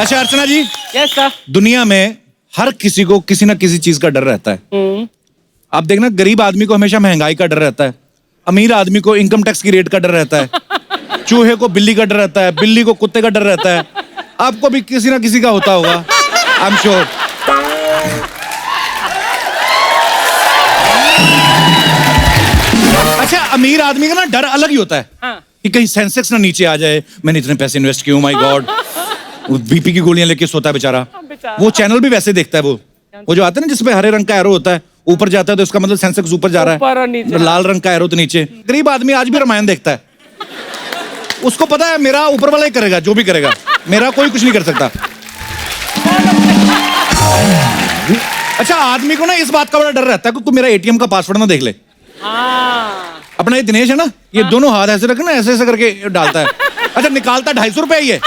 अच्छा अर्चना जी, yes sir. दुनिया में हर किसी को किसी ना किसी चीज का डर रहता है। आप देखना, गरीब आदमी को हमेशा महंगाई का डर रहता है, अमीर आदमी को इनकम टैक्स की रेट का डर रहता है, चूहे को बिल्ली का डर रहता है, बिल्ली को कुत्ते का डर रहता है। आपको भी किसी ना किसी का होता होगा, आई एम श्योर। अच्छा, अमीर आदमी का ना डर अलग ही होता है। हाँ। कि कहीं सेंसेक्स ना नीचे आ जाए, मैंने इतने पैसे इन्वेस्ट किए, माय गॉड। बीपी की गोलियां लेके सोता है बेचारा। वो चैनल भी वैसे देखता है, वो जो आते हैं ना जिसपे हरे रंग का एरो होता है, ऊपर जाता है तो इसका मतलब सेंसेक्स ऊपर जा रहा है, लाल रंग का एरो तो नीचे। गरीब आदमी आज भी रामायण देखता है, उसको पता है मेरा ऊपर वाला ही करेगा, जो भी करेगा, मेरा कोई कुछ नहीं कर सकता। अच्छा, आदमी को ना इस बात का बड़ा डर रहता है कि कोई मेरा एटीएम का पासवर्ड ना देख ले। अपना ये दिनेश है ना, ये दोनों हाथ ऐसे रखे ना, ऐसे ऐसे करके डालता है। अच्छा, निकालता 250 रुपए ही है।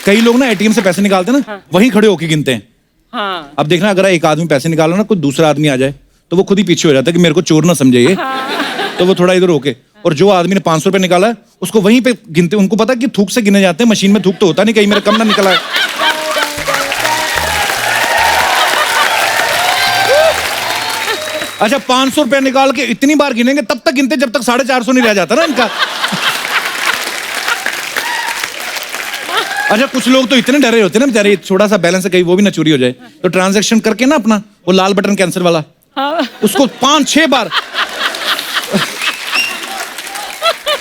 कई लोग ना एटीएम से पैसे निकालते हैं ना, वहीं खड़े होके गिनते हैं। हाँ। अब देखना, अगर एक आदमी पैसे निकाला ना, कोई दूसरा आदमी आ जाए तो वो खुद ही पीछे हो जाता है कि मेरे को चोर ना समझे ये। तो वो थोड़ा इधर होके, और जो आदमी ने 500 रुपए निकाला है उसको वहीं पे गिनते। उनको पता है कि थूक से गिने जाते हैं, मशीन में थूक तो होता नहीं, कहीं मेरा कम ना निकला है। अच्छा, 500 रुपए निकाल के इतनी बार गिनेंगे, तब तक गिनते जब तक 450 नहीं रह जाता ना इनका। अच्छा, कुछ लोग तो इतने डरे होते हैं ना बेचारे, छोटा सा बैलेंस है, कहीं वो भी ना चोरी हो जाए, तो ट्रांजैक्शन करके ना अपना वो लाल बटन कैंसिल वाला, उसको 5-6 बार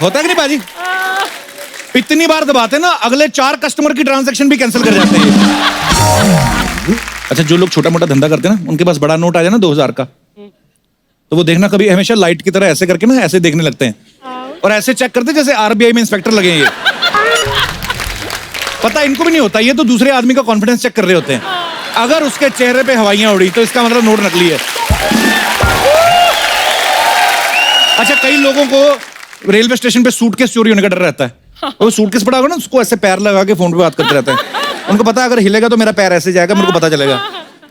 होता है कि नहीं बाजी? इतनी बार दबाते ना, अगले 4 कस्टमर की ट्रांजैक्शन भी कैंसिल कर जाते हैं। अच्छा, जो लोग छोटा मोटा धंधा करते हैं ना, उनके पास बड़ा नोट आ जाए ना 2000 का, तो वो देखना कभी हमेशा लाइट की तरह ऐसे करके ना ऐसे देखने लगते हैं, और ऐसे चेक करते जैसे आरबीआई में इंस्पेक्टर लगे हैं ये। पता इनको भी नहीं होता, ये तो दूसरे आदमी का कॉन्फिडेंस चेक कर रहे होते हैं। अगर उसके चेहरे पे हवाइयां उड़ी तो इसका मतलब नोट नकली है। अच्छा, कई लोगों को रेलवे स्टेशन पे सूटकेस चोरी होने का डर रहता है। वो सूटकेस पड़ा होगा ना, उसको ऐसे पैर लगा के फोन पे बात करते रहते हैं। उनको पता है अगर हिलेगा तो मेरा पैर ऐसे जाएगा, मेरे को पता चलेगा।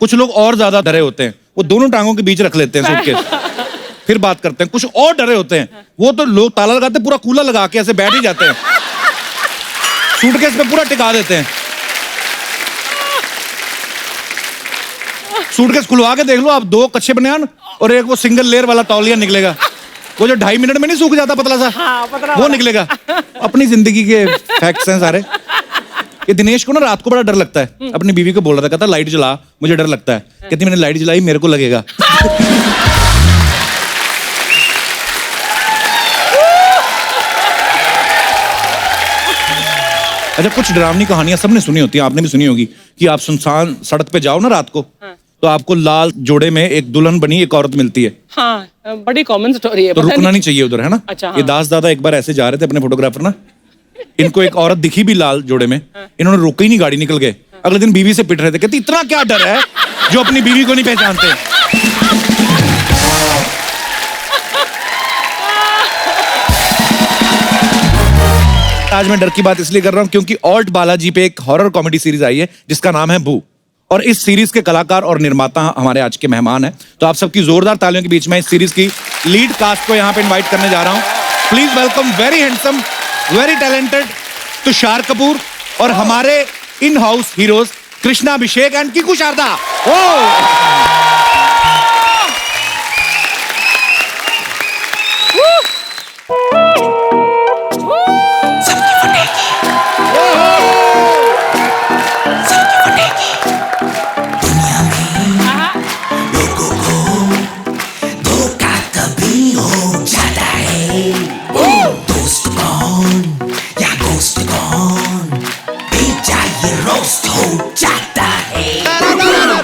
कुछ लोग और ज्यादा डरे होते हैं, वो दोनों टांगों के बीच रख लेते हैं सूटकेस, फिर बात करते हैं। कुछ और डरे होते हैं, वो तो लोग ताला लगाते हैं, पूरा कूलर लगा के ऐसे बैठ ही जाते हैं, सूटकेस पे पूरा टिका देते हैं। सूटकेस खुलवा के देख लो आप, 2 कच्चे बनियान और एक वो सिंगल लेयर वाला तौलिया निकलेगा, वो जो 2.5 मिनट में नहीं सूख जाता पतला सा। हाँ, पतला वो निकलेगा। अपनी जिंदगी के फैक्ट्स हैं सारे। ये दिनेश को ना रात को बड़ा डर लगता है, अपनी बीवी को बोल रहा था, कहता लाइट जला, मुझे डर लगता है। कहती मैंने लाइट जलाई, मेरे को लगेगा। अच्छा, कुछ डरावनी कहानियां सबने सुनी होती हैं, आपने भी सुनी होगी कि आप सुनसान सड़क पे जाओ ना रात को, तो आपको लाल जोड़े में एक दुल्हन बनी एक औरत मिलती है। हाँ, बड़ी कॉमन स्टोरी है। तो रुकना नहीं चाहिए उधर, है ना? अच्छा, हाँ। ये दास दादा एक बार ऐसे जा रहे थे, अपने फोटोग्राफर ना, इनको एक औरत दिखी भी लाल जोड़े में, इन्होंने रोकी नहीं, गाड़ी निकल गए। अगले दिन बीवी से पिट रहे थे, कहती इतना क्या डर है जो अपनी बीवी को नहीं पहचानते। आज मैं डर की बात इसलिए कर रहा हूं क्योंकि ऑल्ट बालाजी पे एक हॉरर कॉमेडी सीरीज आई है जिसका नाम है भू, और इस सीरीज के कलाकार और निर्माता हमारे आज के मेहमान हैं। तो आप सबकी जोरदार तालियों के बीच में इस सीरीज की लीड कास्ट को यहां पे इनवाइट करने जा रहा हूं। Please welcome very handsome, very talented Tushar Kapoor और हमारे in house heroes Krishna Abhishek and Kiku Sharda.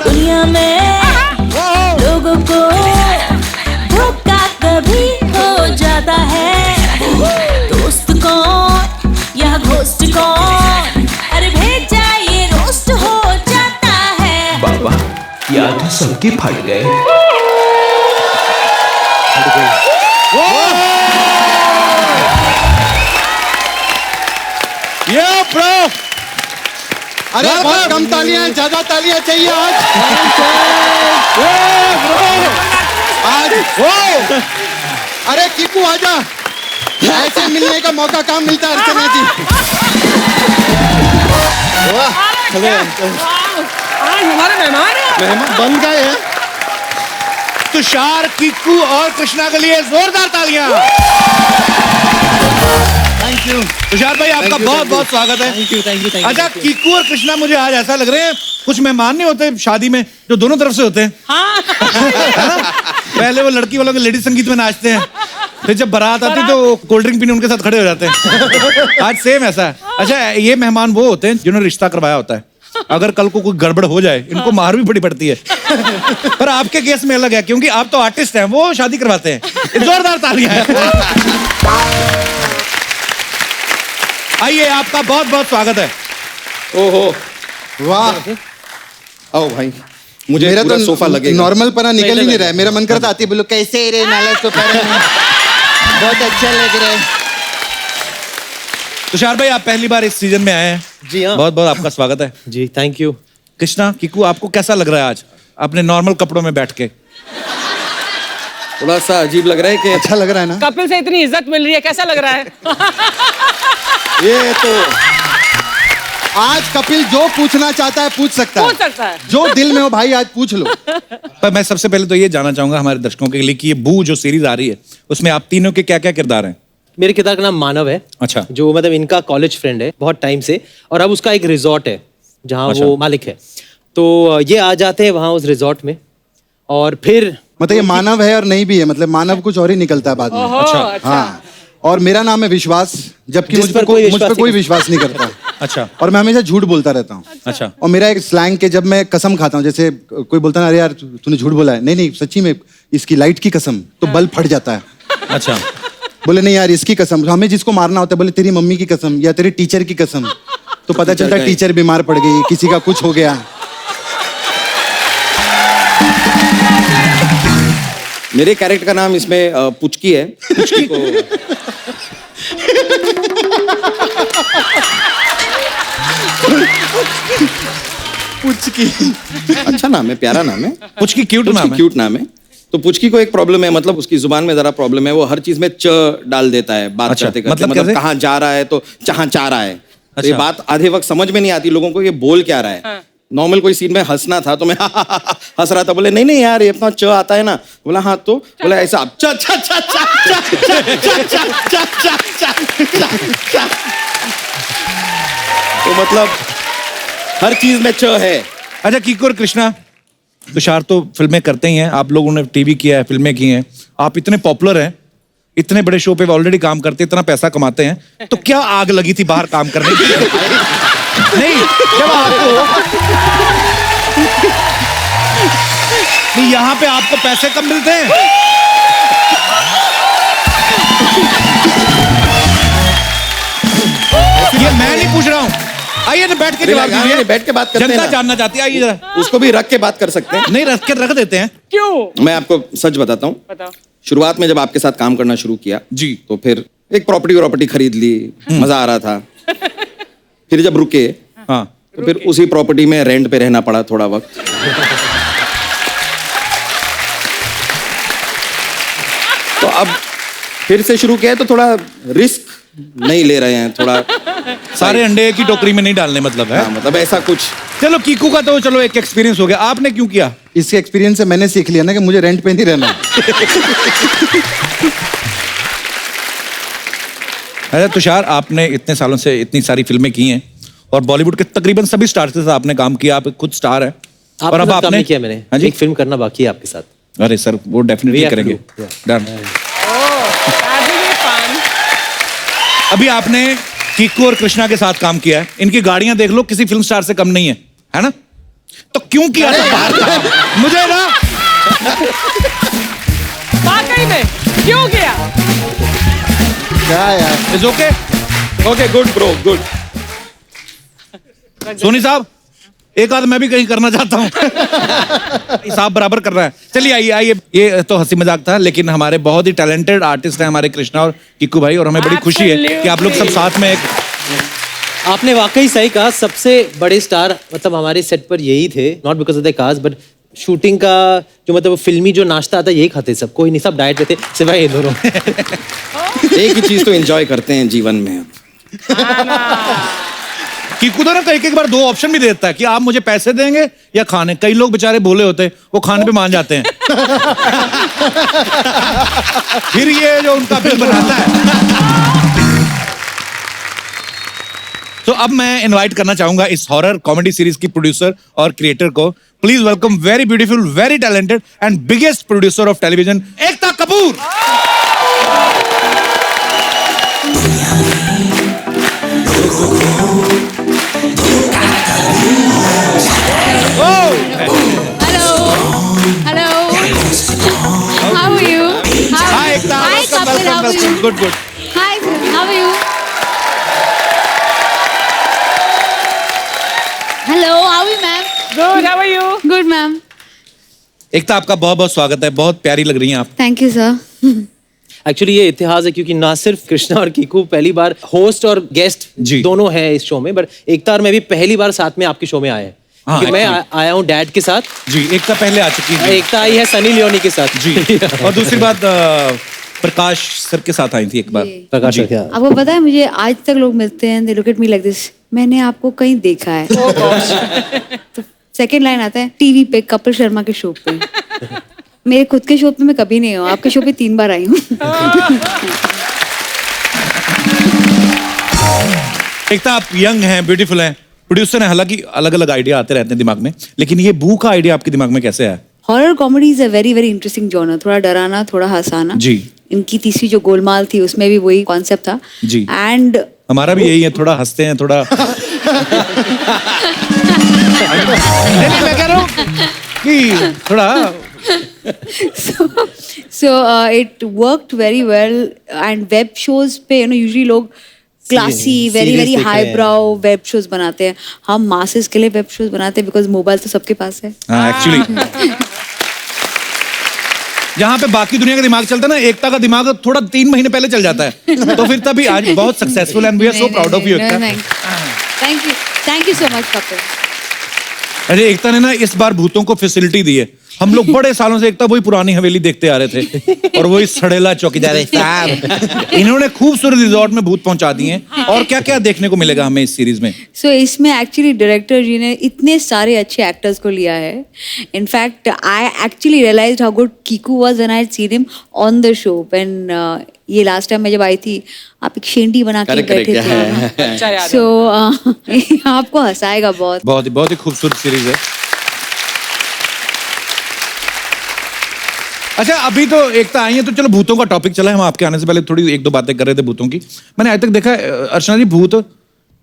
दुनिया में लोगों को धोखा कभी हो जाता है। दोस्त कौन या घोस्ट कौन, अरे भेजा ये रोस्ट हो जाता है। बाबा, या तो सबके फट गए। ये ब्रो, अरे बहुत कम तालियां, ज्यादा तालियां चाहिए आज। आज अरे कीकू आजा, ऐसे मिलने का मौका कहाँ मिलता है अर्चना जी? वाह, चले आज हमारे मेहमान हैं। मेहमान बन गए हैं। तुषार, कीकू और कृष्णा के लिए जोरदार तालियां। Thank you. तुषार भाई आपका बहुत बहुत स्वागत है। Thank you. अच्छा, कीकू और कृष्णा मुझे आज ऐसा लग रहे हैं कुछ मेहमान नहीं होते शादी में जो दोनों तरफ से होते हैं, हाँ है ना? पहले वो लड़की वालों के लेडी संगीत में नाचते हैं, फिर जब बारात आती है तो कोल्ड ड्रिंक पीने उनके साथ खड़े हो जाते हैं। आज सेम ऐसा है। अच्छा, ये मेहमान वो होते हैं जिन्होंने रिश्ता करवाया होता है। अगर कल को कोई गड़बड़ हो जाए इनको मार भी बड़ी पड़ती है। पर आपके केस में अलग है क्योंकि आप तो आर्टिस्ट हैं, वो शादी करवाते हैं। जोरदार तालियां। आइए, आपका बहुत बहुत स्वागत है। ओहो, वाह, आओ भाई, मुझे मेरा पूरा तो सोफा लगेगा। नॉर्मल पना निकल ही नहीं रहा है। मेरा मन करता आती है बोलो कैसे रे नाला सोफा रे? बहुत अच्छा लग रहा है। तुषार भाई, आप पहली बार इस सीजन में आए हैं। जी हाँ। बहुत बहुत आपका स्वागत है। जी थैंक यू। कृष्णा, कीकू, आपको कैसा लग रहा है आज अपने नॉर्मल कपड़ों में बैठ के? थोड़ा सा अजीब लग रहा है कि अच्छा लग रहा है ना? कपिल से इतनी इज्जत मिल रही है, कैसा लग रहा है? ये तो आज कपिल जो पूछना चाहता है पूछ सकता पूछ है। सकता है। जो दिल में हो भाई आज पूछ लो। पर मैं सबसे पहले तो ये जानना चाहूंगा हमारे दर्शकों के लिए कि ये बू जो सीरीज आ रही है उसमें आप तीनों के क्या क्या किरदार हैं? मेरे किरदार का नाम मानव है। अच्छा। जो मतलब इनका कॉलेज फ्रेंड है बहुत टाइम से, और अब उसका एक रिजॉर्ट है जहाँ अच्छा। वो मालिक है। तो ये आ जाते हैं वहाँ उस रिजॉर्ट में, और फिर मतलब ये मानव है और नहीं भी है, मतलब मानव कुछ और ही निकलता है बाद में। ओहो, अच्छा। हाँ, और मेरा नाम है विश्वास, जबकि जिस मुझ पर पर कोई कोई विश्वास विश्वास नहीं करता। अच्छा। और मैं हमेशा झूठ बोलता रहता हूँ। अच्छा। और मेरा एक स्लैंग के जब मैं कसम खाता हूँ, जैसे कोई बोलता है अरे यार तूने झूठ बोला है, नहीं नहीं सच्ची में इसकी लाइट की कसम, तो बल्ब फट जाता है। अच्छा। बोले नहीं यार इसकी कसम, हमें जिसको मारना होता है बोले तेरी मम्मी की कसम या तेरे टीचर की कसम, तो पता चलता है टीचर बीमार पड़ गई, किसी का कुछ हो गया। मेरे कैरेक्टर का नाम इसमें पुचकी है। पुचकी को पुचकी अच्छा नाम है, प्यारा नाम है। पुचकी क्यूट नाम है। क्यूट नाम है। तो पुचकी को एक प्रॉब्लम है, मतलब उसकी जुबान में जरा प्रॉब्लम है, वो हर चीज में च डाल देता है बात अच्छा, करते करते। मतलब मतलब कैसे? कहाँ जा रहा है तो जहाँ चाह रहा है। तो ये अच्छा। बात आधे वक्त समझ में नहीं आती लोगों को, ये बोल क्या रहा है। नॉर्मल कोई सीन में हंसना था तो मैं हंस रहा था, बोले नहीं नहीं यार ये अपना च आता है ना, बोला हाँ तो बोला ऐसा च च च च च च च च च। तो मतलब हर चीज में च है। अच्छा, कीकू और कृष्णा, तुषार तो फिल्में करते ही हैं, आप लोगों ने टीवी किया है, फिल्में की हैं, आप इतने पॉपुलर हैं, इतने बड़े शो पे ऑलरेडी काम करते हैं, इतना पैसा कमाते हैं, तो क्या आग लगी थी बाहर काम करने की? नहीं, जब आपको नहीं, यहाँ पे आपको पैसे कम मिलते हैं। ये मैं नहीं पूछ रहा हूँ, आइए ना बैठ के जवाब दीजिए। बैठ के बात करते हैं जनता ना। जानना चाहती है, आइए जरा। उसको भी रख के बात कर सकते हैं। नहीं, रख के रख देते हैं। क्यों? मैं आपको सच बताता हूँ, बताओ। शुरुआत में जब आपके साथ काम करना शुरू किया जी। तो फिर एक प्रॉपर्टी खरीद ली, मजा आ रहा था। फिर जब रुके हाँ। तो फिर उसी प्रॉपर्टी में रेंट पे रहना पड़ा थोड़ा वक्त। तो अब फिर से शुरू किया है तो थोड़ा रिस्क नहीं ले रहे हैं, थोड़ा सारे अंडे एक ही टोकरी में नहीं डालने, मतलब है। हाँ, मतलब ऐसा कुछ। चलो, कीकू का तो चलो एक एक्सपीरियंस हो गया, आपने क्यों किया? इसके एक्सपीरियंस से मैंने सीख लिया ना कि मुझे रेंट पे नहीं रहना। अरे तुषार, आपने इतने सालों से इतनी सारी फिल्में की हैं और बॉलीवुड के तकरीबन सभी स्टार्स के साथ आपने काम किया, आप खुद स्टार हैं। आपके साथ काम नहीं किया मैंने। हाँ जी। एक फिल्म करना बाकी है आपके साथ। अरे सर, वो डेफिनेटली We have to करेंगे। do, done. Having fun. अभी आपने कीकू और कृष्णा के साथ काम किया है, इनकी गाड़ियां देख लो, किसी फिल्म स्टार से कम नहीं है ना? तो क्यों किया था बाहर काम? मुझे ना वाकई में क्यों किया? क्या यार, it's okay. Okay, good bro, good. Soni साहब, एक आध मैं भी कहीं करना चाहता हूँ। साहब बराबर कर रहा है। चलिए आइए आइए, ये तो हंसी मजाक था, लेकिन हमारे बहुत ही टैलेंटेड आर्टिस्ट हैं हमारे कृष्णा और कीकू भाई, और हमें बड़ी खुशी है कि आप लोग सब साथ में एक। आपने वाकई सही कहा, सबसे बड़े स्टार मतलब हमारे सेट पर यही थे, not because of the cast but shooting का जो मतलब फिल्मी जो नाश्ता आता है यही खाते सब, कोई नहीं, सब डाइट पे थे सिवाय ये दोनों। एक ही चीज तो एंजॉय करते हैं जीवन में। कीकू तो ना एक बार दो ऑप्शन भी देता है कि आप मुझे पैसे देंगे या खाने। कई लोग बेचारे भोले होते हैं, वो खाने पे मान जाते हैं। फिर ये जो उनका बिल बनाता है। तो अब मैं इनवाइट करना चाहूंगा इस हॉरर कॉमेडी सीरीज की प्रोड्यूसर और क्रिएटर को। Please welcome very beautiful, very talented and biggest producer of television, Ekta Kapoor. Hello. How are you? Hi, Ekta. Hi, Welcome, Kapil. How are welcome. you? Good, good. Hi, sir. How are you? Hello. How are you, ma'am? Good, how are you? Good, ma'am. एकता, आपका बहुत बहुत स्वागत है। बहुत प्यारी लग रही हैं आप। Thank you, sir. एक्चुअली ये इतिहास है क्योंकि ना सिर्फ कृष्णा और कीकू पहली बार होस्ट और गेस्ट जी। दोनों हैं इस शो में, बट एकता और मैं भी पहली बार साथ में आपके शो में आए हैं। हाँ, क्योंकि मैं actually। आया हूँ डैड के साथ, जी, एकता पहले आ चुकी है। एकता आई है सनी लियोनी के साथ। जी। और दूसरी बात प्रकाश सर के साथ आई थी एक बार। जी। प्रकाश जी। क्या आपको पता है मुझे आज तक लोग मिलते हैं, they look at me like this. मैंने आपको कहीं देखा है। तो सेकंड लाइन आता है टीवी पे कपिल शर्मा के शो पे। मेरे खुद के शो पे मैं कभी नहीं हूँ, आपके शो पे 3 बार आई हूँ। एकता, आप यंग हैं, ब्यूटीफुल हैं, प्रोड्यूसर हैं, हालांकि अलग अलग आइडिया आते रहते हैं दिमाग में, लेकिन ये बू का आइडिया आपके दिमाग में कैसे आया? Horror comedy is a very very interesting genre, थोड़ा डराना थोड़ा हंसाना। जी। इनकी तीसरी जो गोलमाल थी उसमें भी वही कॉन्सेप्ट था। जी। एंड हमारा भी यही है, थोड़ा हंसते हैं, थोड़ा नहीं, मैं कह रहा हूँ कि थोड़ा so it worked very well and web shows पे usually लोग क्लासी वेरी Serious वेरी देखे हाई हैं। ब्राउ वेब शोज बनाते हैं। हम मासेस के लिए वेब शोज बनाते हैं बिकॉज मोबाइल तो सबके पास है। हाँ, एक्चुअली जहाँ पे बाकी दुनिया का दिमाग चलता है ना, एकता का दिमाग थोड़ा 3 महीने पहले चल जाता है। तो फिर तभी आज बहुत successful and we are so proud of you Ekta. Thank you so much Kapil. अरे एकता ने ना इस बार भूतों को फैसिलिटी दी है। हम लोग बड़े सालों से एकता वही पुरानी हवेली देखते आ रहे थे और वही सड़ेला चौकीदार साहब। इन्होंने खूबसूरत रिजॉर्ट में भूत पहुंचा दिए हैं। और क्या क्या देखने को मिलेगा हमें इस सीरीज में? सो इसमें एक्चुअली डायरेक्टर जी ने इतने सारे अच्छे एक्टर्स को लिया है। In fact I actually realised how good Kiku was when I had seen him on the show. When ये लास्ट टाइम मैं जब आई थी, आप एक शेंडी बना के Correct, बैठे correct, थे। अच्छा याद है। सो आपको हंसाएगा बहुत। बहुत ही खूबसूरत सीरीज है। अच्छा, अभी तो एकता आई है तो चलो भूतों का टॉपिक चला है। हम आपके आने से पहले थोड़ी 1-2 बातें कर रहे थे भूतों की। मैंने आज तक देखा है अर्चना जी, भूत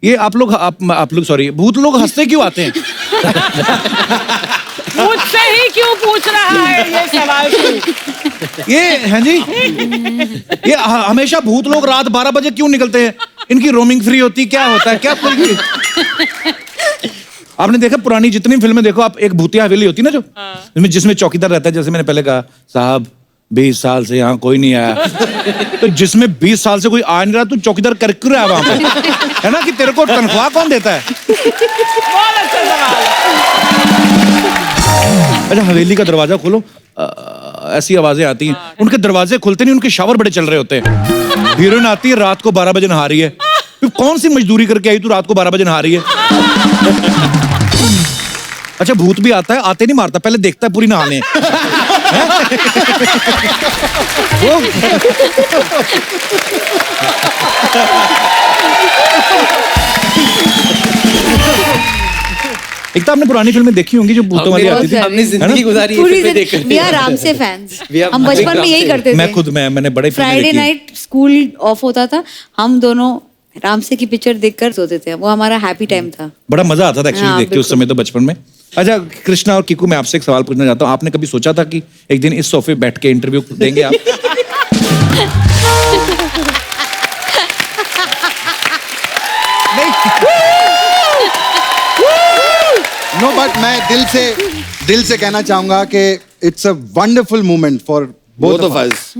ये आप लोग सॉरी, भूत लोग हंसते क्यों आते हैं? मुझसे ही क्यों पूछ रहा है ये सवाल तू? ये हैं जी, ये हमेशा भूत लोग रात 12 बजे क्यों निकलते हैं? इनकी रोमिंग फ्री होती, क्या होता है क्या? आपने देखा पुरानी जितनी फिल्में देखो आप, एक भूतिया हवेली होती ना जो जिसमें चौकीदार रहता है। जैसे मैंने पहले कहा, साहब 20 साल से यहाँ कोई नहीं आया। तो जिसमें 20 साल से कोई आ नहीं रहा, तू चौकीदार कर क्यों रहा है वहां पे? है ना, कि तेरे को तनख्वाह कौन देता है? बहुत अच्छा सवाल है। अच्छा, हवेली का दरवाजा खोलो, ऐसी आवाजें आती हैं। उनके दरवाजे खुलते नहीं, उनके शावर बड़े चल रहे होते हैं। हीरोइन आती है, रात को 12 बजे नहा रही है। तू कौन सी मजदूरी करके आई, तू रात को 12 बजे नहा रही है? अच्छा, भूत भी आता है, आते नहीं मारता, पहले देखता है पूरी नहाने। एक तो आपने पुरानी फिल्में देखी होंगी जो भूतों वाली आती थी। हमने जिंदगी गुजारी है पूरी फिल्में देख वी आर राम से फैंस। हम बचपन में यही करते थे। मैंने बड़े फिल्में फ्राइडे देखी हैं। नाइट स्कूल ऑफ होता था, हम दोनों रामसे की पिक्चर देखकर सोते थे। वो हमारा हैप्पी टाइम था। बड़ा मजा आता था एक्चुअली हाँ, देख के उस समय तो बचपन में। अच्छा कृष्णा और कीकू, मैं आपसे एक सवाल पूछना चाहता हूँ। आपने कभी सोचा था कि एक दिन इस सोफे बैठ के इंटरव्यू देंगे आप? नो, बट मैं दिल से कहना चाहूंगा कि it's a wonderful moment for both of us.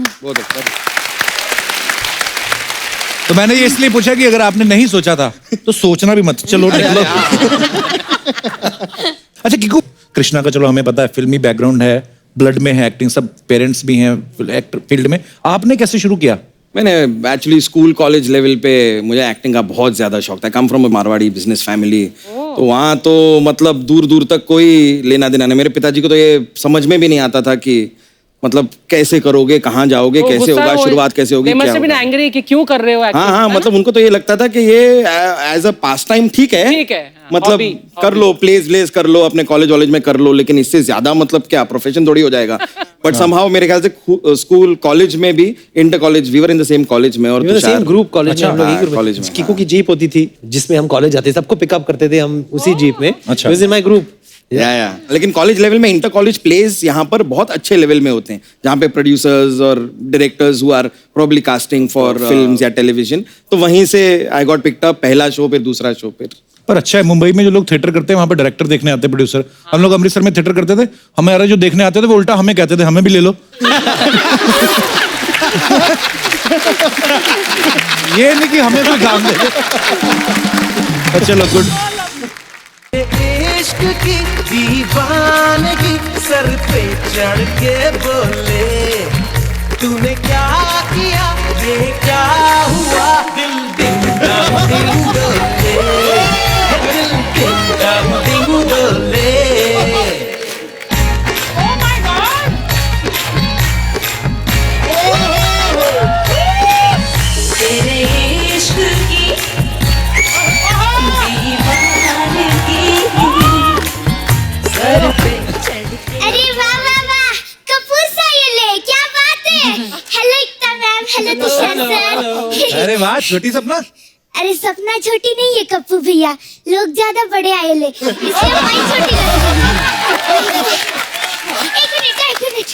तो मैंने ये इसलिए पूछा कि अगर आपने नहीं सोचा था तो सोचना भी मत, चलो निकलो। अच्छा कीकू, कृष्णा का चलो हमें पता है फिल्मी बैकग्राउंड है, ब्लड में है एक्टिंग, सब पेरेंट्स भी हैं एक्टर फील्ड में, आपने कैसे शुरू किया? मैंने एक्चुअली स्कूल कॉलेज लेवल पे मुझे एक्टिंग का बहुत ज्यादा शौक था। Come from Marwari business family, तो वहाँ तो मतलब दूर दूर तक कोई लेना देना नहीं। मेरे पिताजी को तो ये समझ में भी नहीं आता था कि मतलब कैसे करोगे, कहाँ जाओगे, कैसे होगा, शुरुआत कैसे होगी, क्या होगा। एंग्री कि क्यों कर रहे हो acting, हाँ, है ना? मतलब उनको तो ये लगता था कि ये एज अ पास टाइम ठीक है, हाँ, मतलब hobby, कर लो, प्लेज कर लो, अपने कॉलेज वॉलेज में कर लो, लेकिन इससे ज्यादा मतलब क्या प्रोफेशन थोड़ी हो जाएगा। बट समहाउ मेरे ख्याल से स्कूल कॉलेज में भी, inter college, we were in the same college में, और सेम ग्रुप कॉलेज में हम लोग एक हाँ, group कॉलेज में, कीकू की जीप होती थी जिसमें हम कॉलेज जाते, सबको पिकअप करते थे हम उसी जीप में। अच्छा। In my group. या लेकिन कॉलेज लेवल में इंटर कॉलेज प्लेज यहाँ पर बहुत अच्छे लेवल में होते हैं, जहाँ पे प्रोड्यूसर्स और directors who are probably casting for films या टेलीविजन, तो वहीं से आई गॉट पिक्ड अप, पहला शो, फिर दूसरा शो, फिर। पर अच्छा है, मुंबई में जो लोग थिएटर करते हैं वहां पे डायरेक्टर देखने आते हैं, प्रोड्यूसर। हम लोग अमृतसर में थिएटर करते थे, हमारे जो देखने आते थे वो उल्टा हमें कहते थे हमें भी ले लो। ये नहीं कि हमें कोई काम दे। चलो गुड। इश्क की दीवानगी सर पे चढ़ के बोले, तूने क्या किया, ये क्या हुआ, दिल दिल दम दिल डोले, दिल दिल दम दिल डोले। Oh my God! तेरे इश्क की दीवानगी सर पे चढ़ के। अरे वाह वाह वाह, कपूर सा ये ले, क्या बात है। हेलो एकता मैम, हेलो तुषार सर। अरे वाह, छोटी सपना। अरे सपना छोटी नहीं है कप्पू भैया, लोग ज्यादा बड़े आए ले, इसलिए माई छोटी लगी। एक मिनट।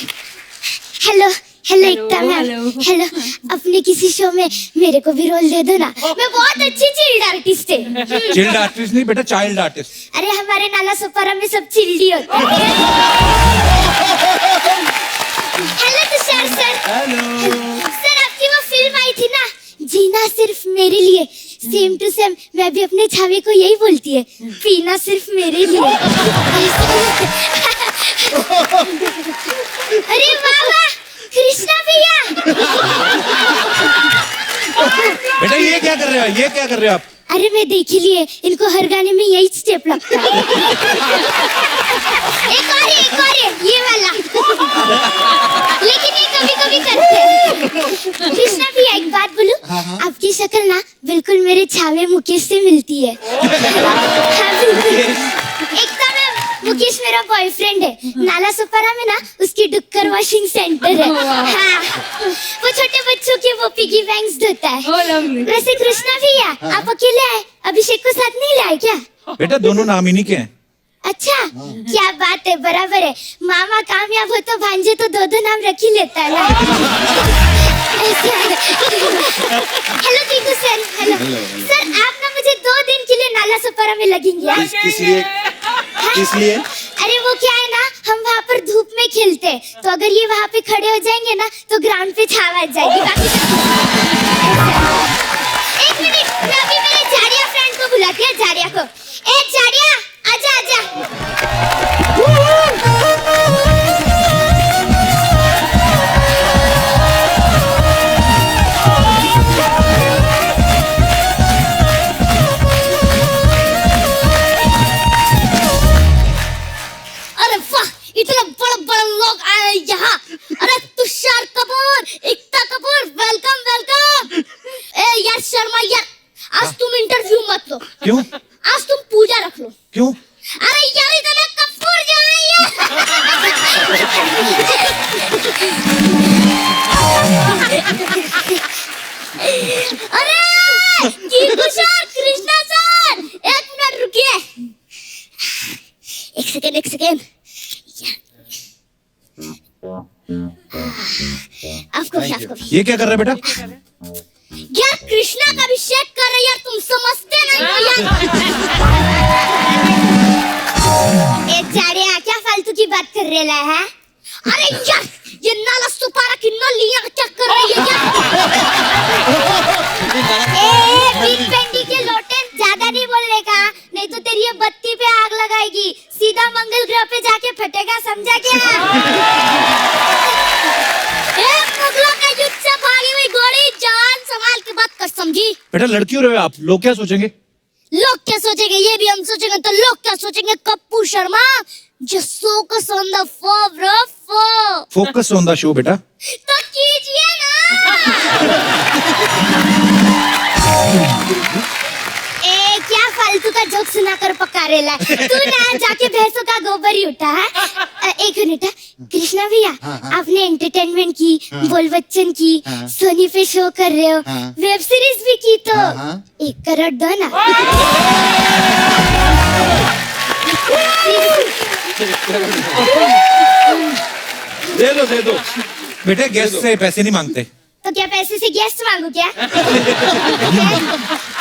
हेलो हेलो एकता मैम, हेलो। अपने किसी शो में मेरे को भी रोल दे दो ना, मैं बहुत अच्छी चिल्ड आर्टिस्ट है। चाइल्ड आर्टिस्ट नहीं बेटा, चाइल्ड आर्टिस्ट। अरे हमारे नाला सुपारा में सब चिल्डी होते हैं। Hello Tushar sir. सर आपकी वो फिल्म आई थी ना, जीना सिर्फ मेरे लिए, सेम टू सेम मैं भी अपने छावे को यही बोलती है, पीना सिर्फ मेरे लिए। अरे वाह वाह, कृष्णा भैया। बेटा ये क्या कर रहे हो, ये क्या कर रहे हो आप? अरे मैं देख ही लिए, इनको हर गाने में यही स्टेप लगता है। एक और है, ये वाला। लेकिन ये कभी कभी करते हैं। कृष्णा भैया एक बात बोलूं, आपकी शक्ल ना बिल्कुल मेरे छावे मुकेश से मिलती है। हाँ, बिल्कुल। एकदम मुकेश मेरा बॉयफ्रेंड है, नाला सुपारा में ना उसकी डुक्कर वॉशिंग सेंटर है। हाँ, वो छोटे बच्चों के वो पिगी बैंक्स धोता है। वैसे कृष्णा भैया आप अकेले आए, अभिषेक को साथ नहीं लाए क्या? बेटा दोनों नाम इन्हीं के हैं। अच्छा, क्या बात है, बराबर है। मामा कामयाब हो तो भांजे तो दो दो नाम रख ही लेता है ना। Hello Kiku sir, hello sir. आप ना मुझे 2 दिन के लिए नाला सुपारा में लगेंगे। किस लिए? किस लिए? अरे वो क्या है ना, हम वहाँ पर धूप में खेलते हैं, तो अगर ये वहाँ पे खड़े हो जाएंगे ना तो ग्राउंड पे छावा जाएगी। बाकी एक मिनट, मैं अभी मेरे जारिया फ्रेंड को बुलाती हूँ, जारिया को। ए जारिया, आजा आजा। अरे वाह, इतने बड़े बड़े लोग आए यहाँ। अरे तुषार कपूर, एकता कपूर, वेलकम वेलकम। ए यार शर्मा यार, आज तुम इंटरव्यू मत लो। क्यों? आज तुम पूजा रख लो। क्यों? अरे यार इतने कपूर जो है अरे Kiku sir, Krishna sir, 1 minute रुकिए। एक सेकेंड। आपको भी। ये क्या कर रहा है बेटा? यार कृष्णा का अभिषेक कर रहे यार, तुम समझते नहीं हो यार। ए जारिया, क्या फालतू की बात कर रहे है? अरे यार ये नाला सुपारा की नलियां क्या कर रही है यार? ए बिग पेंडी के लोटे, ज्यादा नहीं बोलने का, नहीं तो तेरी ये बत्ती पे आग लगाएगी। सीधा मंगल ग्रह पे जाके बेटा लड़की हो रहे हो आप, लोग क्या सोचेंगे? लोग क्या सोचेंगे ये भी हम सोचेंगे तो लोग क्या सोचेंगे? Kappu Sharma just focus on the four bro four. Focus on the show बेटा. तो कीजिए ना. ए क्या फालतू का जोक सुनाकर पका रेला है? तू ना जाके भैंसों का गोबर ही उठा है. एक मिनट कृष्णा भैया, आपने एंटरटेनमेंट की, बोल बच्चन की, सोनी पे शो कर रहे हो, वेब सीरीज भी की, तो 1 करोड़ दो ना. दे दो. बेटे गेस्ट से पैसे नहीं मांगते. तो क्या पैसे से गेस्ट मांगू क्या?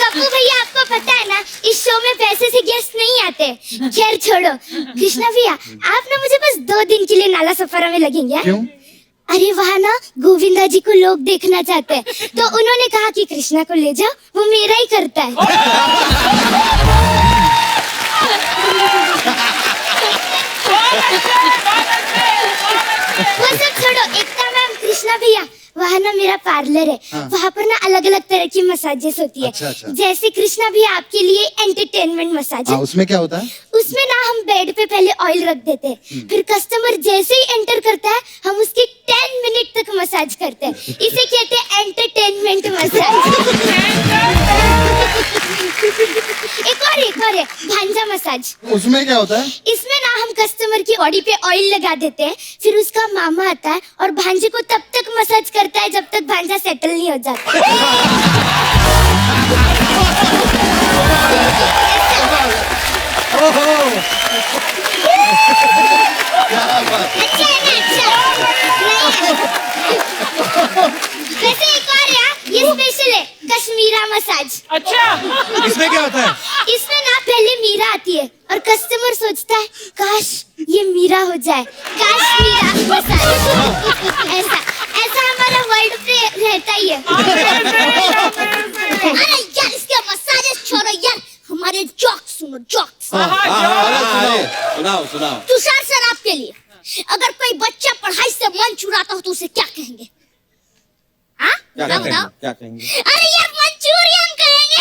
कप्पू भैया आपको पता है ना, इस शो में पैसे से गेस्ट नहीं आते. खैर छोड़ो. कृष्णा भैया आप ना मुझे बस 2 दिन के लिए नाला सफारा में लगेंगे. क्यों? अरे वहाँ ना गोविंदा जी को लोग देखना चाहते हैं, तो उन्होंने कहा कि कृष्णा को ले जाओ, वो मेरा ही करता है. वो सब छोड़ो. एकता मैम, कृष्णा भैया वहाँ ना मेरा पार्लर है. वहाँ पर ना अलग अलग तरह की मसाजेस होती है. अच्छा. जैसे कृष्णा भैया आपके लिए एंटरटेनमेंट मसाज है. उसमें क्या होता है? उसमें ना हम बेड पे पहले ऑयल रख देते हैं, फिर कस्टमर जैसे ही एंटर करता है हम उसकी 10 मिनट तक मसाज करते हैं. इसे कहते हैं एंटरटेनमेंट मसाज. एक और है भांजा मसाज. उसमें क्या होता है? इसमें ना हम कस्टमर की बॉडी पे ऑयल लगा देते हैं, फिर उसका मामा आता है और भांजे को तब तक मसाज करता है जब तक भांजा सेटल नहीं हो जाता. अच्छा है ना? अच्छा वैसे एक और है, ये स्पेशल है, कश्मीरा मसाज. अच्छा इसमें क्या होता है? इसमें ना पहले मीरा आती है और कस्टमर सोचता है काश ये मीरा हो जाए, काश मीरा मसाज. ऐसा हमारा वर्ल्ड पे रहता ही है. अरे यार इसके मसाजेस छोड़ो यार, हमारे जोक्स सुनो, जोक्स. सुनाओ. तुषार सर आपके लिए, अगर कोई बच्चा पढ़ाई से मन चुराता हो तो उसे क्या कहेंगे? हाँ बताओ. क्या कहेंगे? अरे यार मंचूरियन कहेंगे.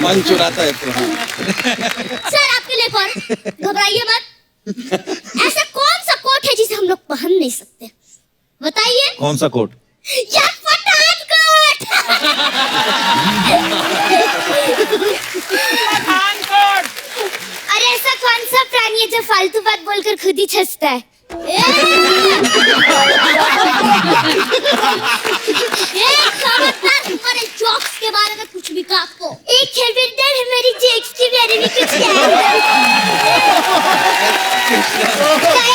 मन चुराता है तो. सर आपके लिए कौन? घबराइए मत. ऐसा कौन सा कोट है जिसे हम लोग पहन नहीं सकते? बताइए. कौन सा कोट? यार पठानकोट. पठानकोट. अरे ऐसा कौन सा प्राणी है जो फालतू बात बोलकर खुद ही छसता है? तुम्हारे जोक्स के बारे में कुछ भी कहा आपको. एक खबरदार हमारी जोक्स के बारे में कुछ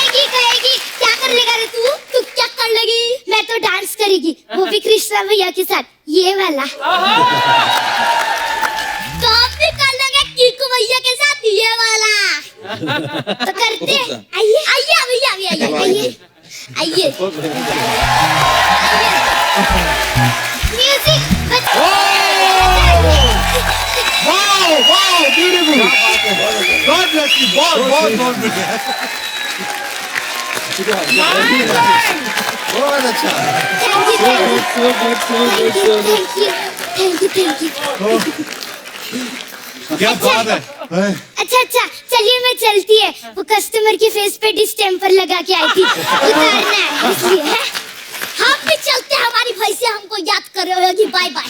कहेगी. क्या कर लेगा रे तू क्या कर लेगी? मैं तो डांस करेगी, वो भी कृष्णा भैया के साथ, ये वाला. तो आप भी कर लेंगे कीकू भैया के साथ, ये वाला. तो करते हैं. आइए भैया आइए. म्यूजिक. बहुत अच्छा. Thank you. क्या बात है. अच्छा चलिए मैं चलती है, वो कस्टमर के फेस पे डिस्टेम्पर लगा के आई थी, उतारना है इसलिए है. हम भी चलते हैं, हमारी भैंसे हमको याद कर रही होगी. Bye bye.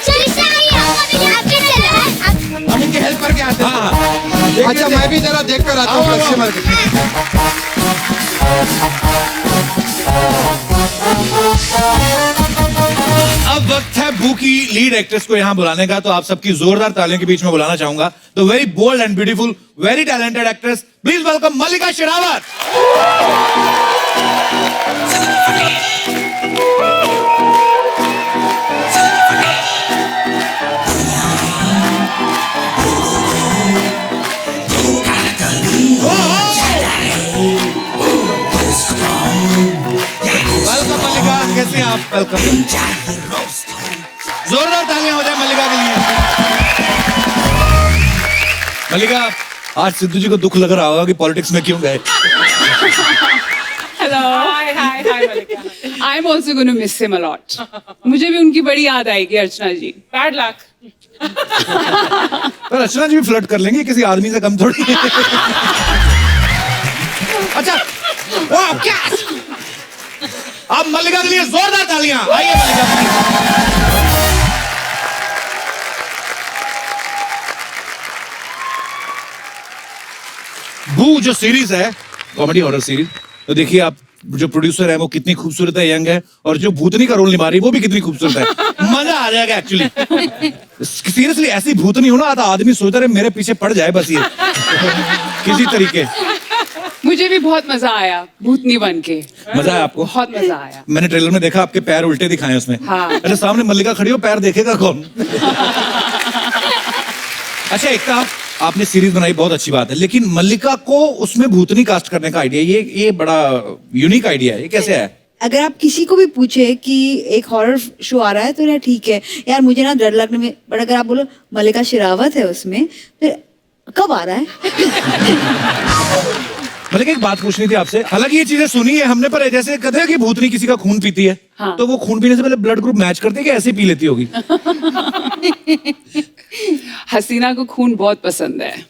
चलिए आइए, आप भी चले. हम इनके हेल्प करके आते हैं. अच्छा मैं भी जरा देख कर आता हूँ कस्टमर के. अब वक्त है बू की लीड एक्ट्रेस को यहाँ बुलाने का, तो आप सबकी जोरदार तालियों के बीच में बुलाना चाहूंगा the very bold and beautiful, very talented actress. Please welcome Mallika Sherawat. Welcome Mallika, कैसे हैं आप? वेलकम. जोरदार तालियां हो जाए मल्लिका के लिए. मल्लिका, आज सिद्धू जी को दुख लग रहा होगा कि पॉलिटिक्स में क्यों गए. Hello hi hi hi Mallika I am also gonna miss him a lot मुझे भी उनकी बड़ी याद आएगी अर्चना जी बैड लक पर अर्चना जी भी फ्लर्ट कर लेंगे किसी आदमी से कम थोड़ी अच्छा वाह क्या अब मल्लिका के लिए जोरदार तालियां आइए मल्लिका बू जो सीरीज है कॉमेडी हॉरर सीरीज तो देखिए आप जो प्रोड्यूसर है वो कितनी खूबसूरत है यंग है और जो भूतनी का रोल निभा रही है वो भी कितनी खूबसूरत है मजा आ जाएगा एक्चुअली सीरियसली ऐसी भूतनी हो ना तो आदमी सोचता रहे मेरे पीछे पड़ जाए बस ये किसी तरीके मुझे भी बहुत मजा आया भूतनी बन के मजा आया आपको बहुत मजा आया मैंने ट्रेलर में देखा आपके पैर उल्टे दिखाए हैं उसमें हाँ। अच्छा सामने मल्लिका खड़ी हो पैर देखेगा कौन अच्छा एक तो आपने सीरीज बनाई बहुत अच्छी बात है लेकिन मल्लिका को उसमें भूतनी कास्ट करने का आइडिया ये बड़ा यूनिक आइडिया है ये कैसे है अगर आप किसी को भी पूछे कि एक हॉरर शो आ रहा है तो यार ठीक है यार मुझे ना डर लगने में बट अगर आप बोलो मल्लिका शेरावत है उसमें तो कब आ रहा है मल्लिका एक बात पूछनी थी आपसे हालांकि ये चीजें सुनी है हमने पर जैसे कहते हैं कि भूतनी किसी का खून पीती है हाँ। तो वो खून पीने से पहले ब्लड ग्रुप मैच करती है कि ऐसे ही पी लेती होगी हसीना को खून बहुत पसंद है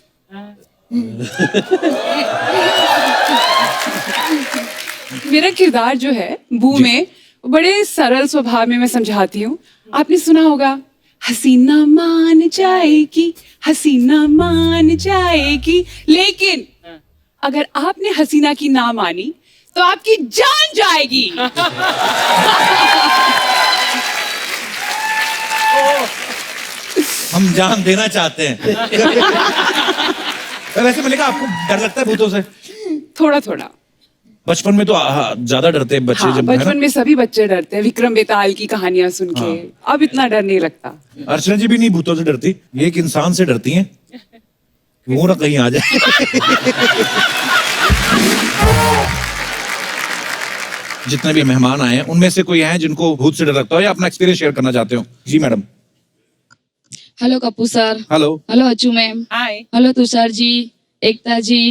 मेरा किरदार जो है बू में बड़े सरल स्वभाव में मैं समझाती हूँ आपने सुना होगा हसीना मान जाएगी लेकिन अगर आपने हसीना की ना मानी तो आपकी जान जाएगी हम जान देना चाहते हैं वैसे मल्लिका आपको डर लगता है भूतों से थोड़ा थोड़ा बचपन में तो ज्यादा डरते हैं बच्चे हाँ, जब है ना? बचपन में सभी बच्चे डरते हैं विक्रम बेताल की कहानियां सुन के अब इतना डर नहीं लगता अर्चना जी भी नहीं भूतों से डरती ये एक इंसान से डरती हैं वो ना कहीं आ जाए जितने भी मेहमान आए हैं उनमें से कोई हैं जिनको भूत से डर लगता हो या अपना एक्सपीरियंस शेयर करना चाहते हो जी madam hello Kapoor sir hello hello Achchu ma'am hi hello Tushar ji Ekta ji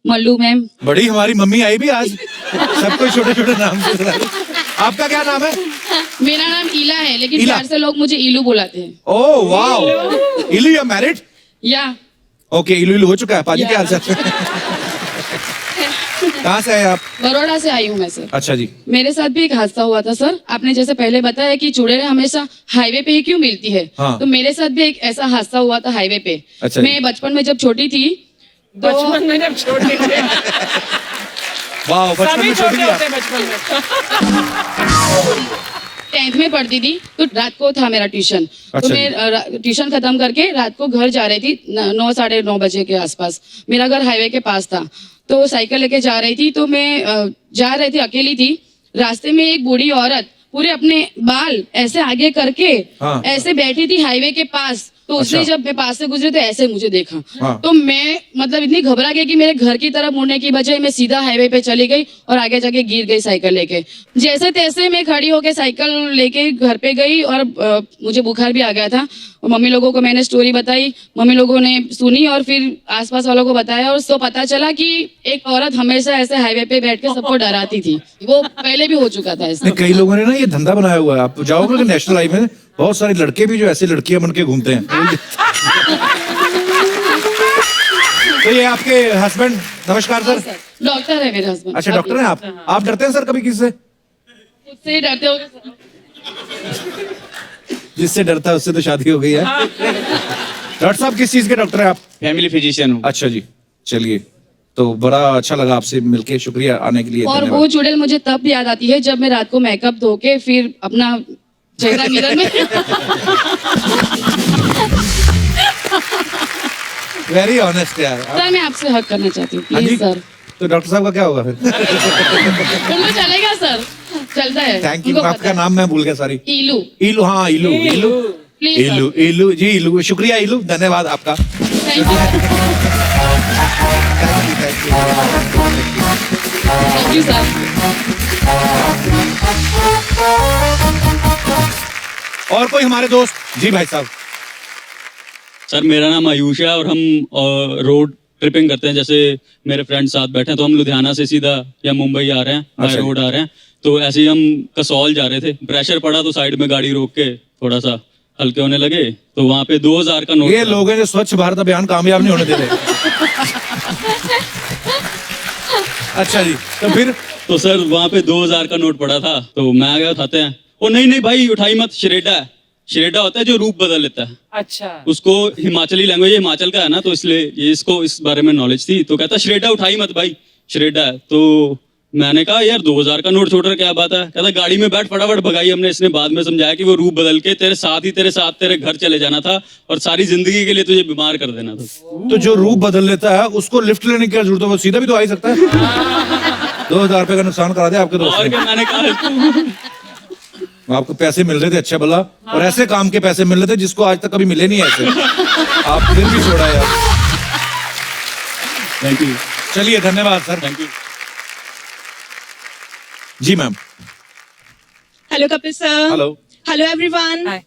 Mallu ma'am बड़ी हमारी मम्मी आई भी आज सबको छोटे छोटे नाम से बुला रही। आपका क्या नाम है मेरा नाम ईला है लेकिन ईला? प्यार से लोग मुझे ईलू बुलाते हैं ओह वाओ इलू या मैरिड या ओके इलू इलू हो चुका है पाजी क्या हाल चाल कहाँ से आए आप बड़ौदा से आई हूँ मैं सर अच्छा जी मेरे साथ भी एक हादसा हुआ था सर आपने जैसे पहले बताया कि चुड़ैलें हमेशा हाईवे पे ही क्यों मिलती है हाँ। तो मेरे साथ भी एक ऐसा हादसा हुआ था हाईवे पे अच्छा जी। मैं बचपन में जब छोटी थी बचपन में जब छोटे थे वाह बचपन सभी में छोटे छोटी होते हैं बचपन में 10th में पढ़ती थी तो रात को था मेरा ट्यूशन अच्छा तो मैं ट्यूशन खत्म करके रात को घर जा रही थी 9 साढ़े 9 बजे के आसपास मेरा घर हाईवे के पास था तो साइकिल लेके जा रही थी तो मैं जा रही थी अकेली थी रास्ते में एक बूढ़ी औरत पूरे अपने बाल ऐसे आगे करके हाँ। ऐसे बैठी थी हाईवे के पास तो उसने अच्छा। जब मैं पास से गुजरी तो ऐसे मुझे देखा हाँ। तो मैं मतलब इतनी घबरा गई कि मेरे घर की तरफ मुड़ने की बजाय मैं सीधा हाईवे पे चली गई और आगे जाके गिर गई साइकिल लेके जैसे तैसे मैं खड़ी होके साइकिल लेके घर पे गई और मुझे बुखार भी आ गया था और मम्मी लोगों को मैंने स्टोरी बताई मम्मी लोगों ने सुनी और फिर आसपास वालों को बताया और उसको पता चला कि एक औरत हमेशा ऐसे हाईवे पे बैठ के सबको डराती थी वो पहले भी हो चुका था ऐसा नहीं, कई लोगों ने ना ये धंधा बनाया हुआ है आप जाओगे नेशनल हाईवे में बहुत सारे लड़के भी जो ऐसे लड़कियां बन के घूमते हैं तो ये आपके हस्बैंड नमस्कार सर डॉक्टर है मेरे हस्बैंड अच्छा डॉक्टर हैं आप डरते हैं सर कभी किसी से खुद से डरते हो जिससे डरता है उससे तो शादी हो गई है डॉक्टर साहब किस चीज के डॉक्टर हैं आप फैमिली फिजिशियन हूँ अच्छा जी चलिए तो बड़ा अच्छा लगा आपसे मिलके शुक्रिया आने के लिए और धन्यवाद। वो चुड़ैल मुझे तब याद आती है जब मैं रात को मेकअप धो के फिर अपना चेहरा मिरर में वेरी ऑनेस्ट यार सर मैं आपसे हक करना चाहती हूँ हाँ जी, प्लीज सर तो डॉक्टर साहब का क्या होगा फिर उनको चलेगा सर चलता है थैंक यू उनको आपका पता है। नाम मैं भूल गया सॉरी ईलू इलू हाँ इलू इलू प्लीज इलू इलू जी इलू शुक्रिया इलू धन्यवाद आपका थैंक यू सर और कोई हमारे दोस्त जी भाई साहब सर मेरा नाम आयुष है और हम रोड ट्रिपिंग करते हैं, जैसे मेरे फ्रेंड साथ बैठे हैं तो हम लुधियाना से सीधा या मुंबई आ रहे हैं, बाय रोड आ रहे हैं, तो ऐसे ही हम कसौल जा रहे थे, प्रेशर पड़ा तो साइड में गाड़ी रोक के थोड़ा सा हल्के होने लगे, तो वहां पे 2000 का नोट ये लोग हैं जो स्वच्छ भारत अभियान कामयाब नहीं होने दे रहे। अच्छा जी, तो फिर तो सर वहां पे 2000 का नोट पड़ा था, तो मैं आ गया उठाते हैं, ओ नहीं भाई उठाई मत, श्रेडा है। श्रेडा होता है जो रूप बदल लेता है। अच्छा। उसको हिमाचली लैंग्वेज, हिमाचल का है ना, तो इसलिए ये इसको इस बारे में नॉलेज थी, तो कहता श्रेडा उठाई मत भाई, श्रेडा है। तो मैंने कहा यार 2000 का नोट छोड़ रहा, क्या बात है? कहता गाड़ी में बैठ, फटाफट भगाई हमने। इसने बाद में समझाया कि वो रूप बदल के तेरे साथ तेरे घर चले जाना था और सारी जिंदगी के लिए तुझे बीमार कर देना था। तो जो रूप बदल लेता है उसको लिफ्ट लेने की क्या जरूरत है, वो सीधा भी तो आ ही सकता है। 2000 रुपए का नुकसान करा दिया आपके दोस्त और ने। क्या मैंने कहा आपको पैसे मिल रहे थे अच्छा भला, और ऐसे काम के पैसे मिल रहे थे जिसको आज तक कभी मिले नहीं ऐसे। आप फिर भी छोड़ा यार। Thank you. चलिए धन्यवाद सर। Thank you. जी ma'am. Hello Kapil sir. Hello. Hello everyone. Hi.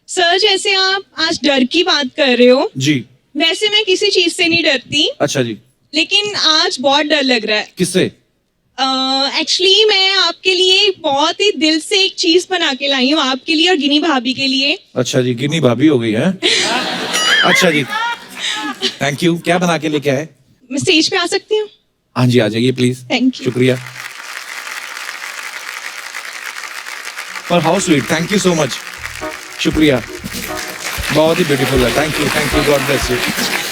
Sir जैसे आप आज डर की बात कर रहे हो, जी। वैसे मैं किसी चीज से नहीं डरती, अच्छा जी। लेकिन आज बहुत डर लग रहा है। किससे? एक्चुअली मैं आपके लिए बहुत ही दिल से एक चीज बना के लाई हूँ, आपके लिए और गिनी भाभी के लिए। अच्छा जी, गिनी भाभी हो गई है। अच्छा जी, थैंक यू। क्या बना के लेके आए? मैं स्टेज पे आ सकती हूँ? हाँ जी आ जाइए प्लीज। Thank you. शुक्रिया। पर how sweet, thank you so much. शुक्रिया, बहुत ही ब्यूटीफुल है। Thank you, God bless you.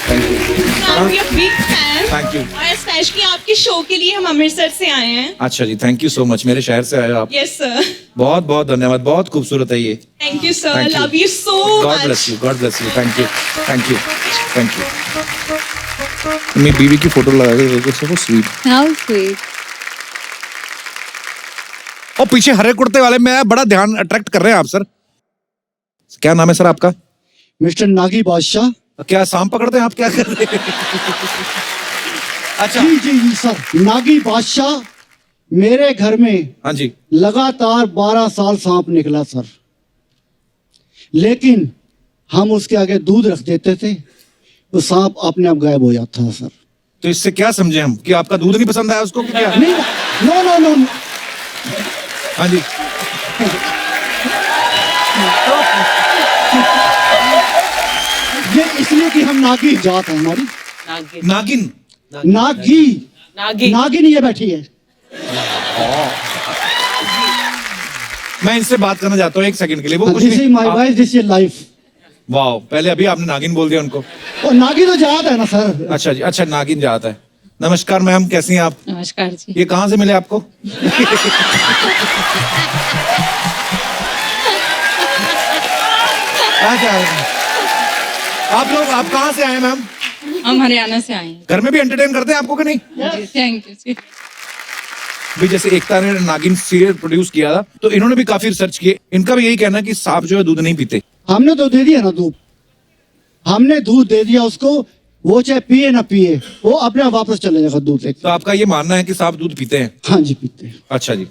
Thank you, big fan. Thank you. और स्पेशली आपके शो के लिए हम अमृतसर से आए हैं। अच्छा जी, थैंक यू सो मच। मेरे शहर से आए हो आप। Yes sir. बहुत बहुत धन्यवाद, बहुत खूबसूरत है ये। Thank you sir, Thank you. Love you so God much. Bless you, God bless you. Thank you, thank you, thank you. मेरी बीवी की फोटो लगा के सो स्वीट। How sweet. और पीछे हरे कुर्ते वाले में बड़ा ध्यान अट्रैक्ट कर रहे हैं आप सर। क्या नाम है सर आपका? मिस्टर नागी बादशाह। क्या सांप पकड़ते हैं आप, क्या कर रहे हैं? अच्छा जी जी जी सर, नागी बादशाह। मेरे घर में हाँ जी लगातार 12 साल सांप निकला सर, लेकिन हम उसके आगे दूध रख देते थे, वो सांप अपने आप गायब हो जाता था सर। तो इससे क्या समझे हम कि आपका दूध नहीं पसंद आया उसको कि क्या? नहीं, नो नो नो। हाँ जी। ये इसलिए कि हम नागी जात है हमारी। नागिन। नागिन ये बैठी है। मैं इनसे बात करना चाहता हूँ एक सेकंड के लिए। वो कुछ दिस इज नहीं। My wife, this is life. वाह, पहले अभी आपने नागिन बोल दिया उनको। और नागी तो जात है ना सर। अच्छा जी, अच्छा नागिन जाता है। नमस्कार मैम, कैसी हैं आप? नमस्कार जी। ये कहाँ से मिले आपको? अच्छा, आप कहाँ से आए मैम? हम हरियाणा से आए हैं। घर में भी एंटरटेन करते हैं आपको कि नहीं? थैंक यू जी। भी जैसे एकता ने नागिन सीरियल प्रोड्यूस किया था, तो इन्होंने भी काफी रिसर्च किए। इनका भी यही कहना है कि सांप जो है दूध नहीं पीते। हमने तो दे दिया ना दूध, हमने दूध दे दिया उसको, वो चाहे पिए ना पिए, वो अपने आप वापस चले जाएगा दूध लेके। तो आपका ये मानना है कि सांप दूध पीते हैं? हाँ जी पीते हैं। अच्छा जी।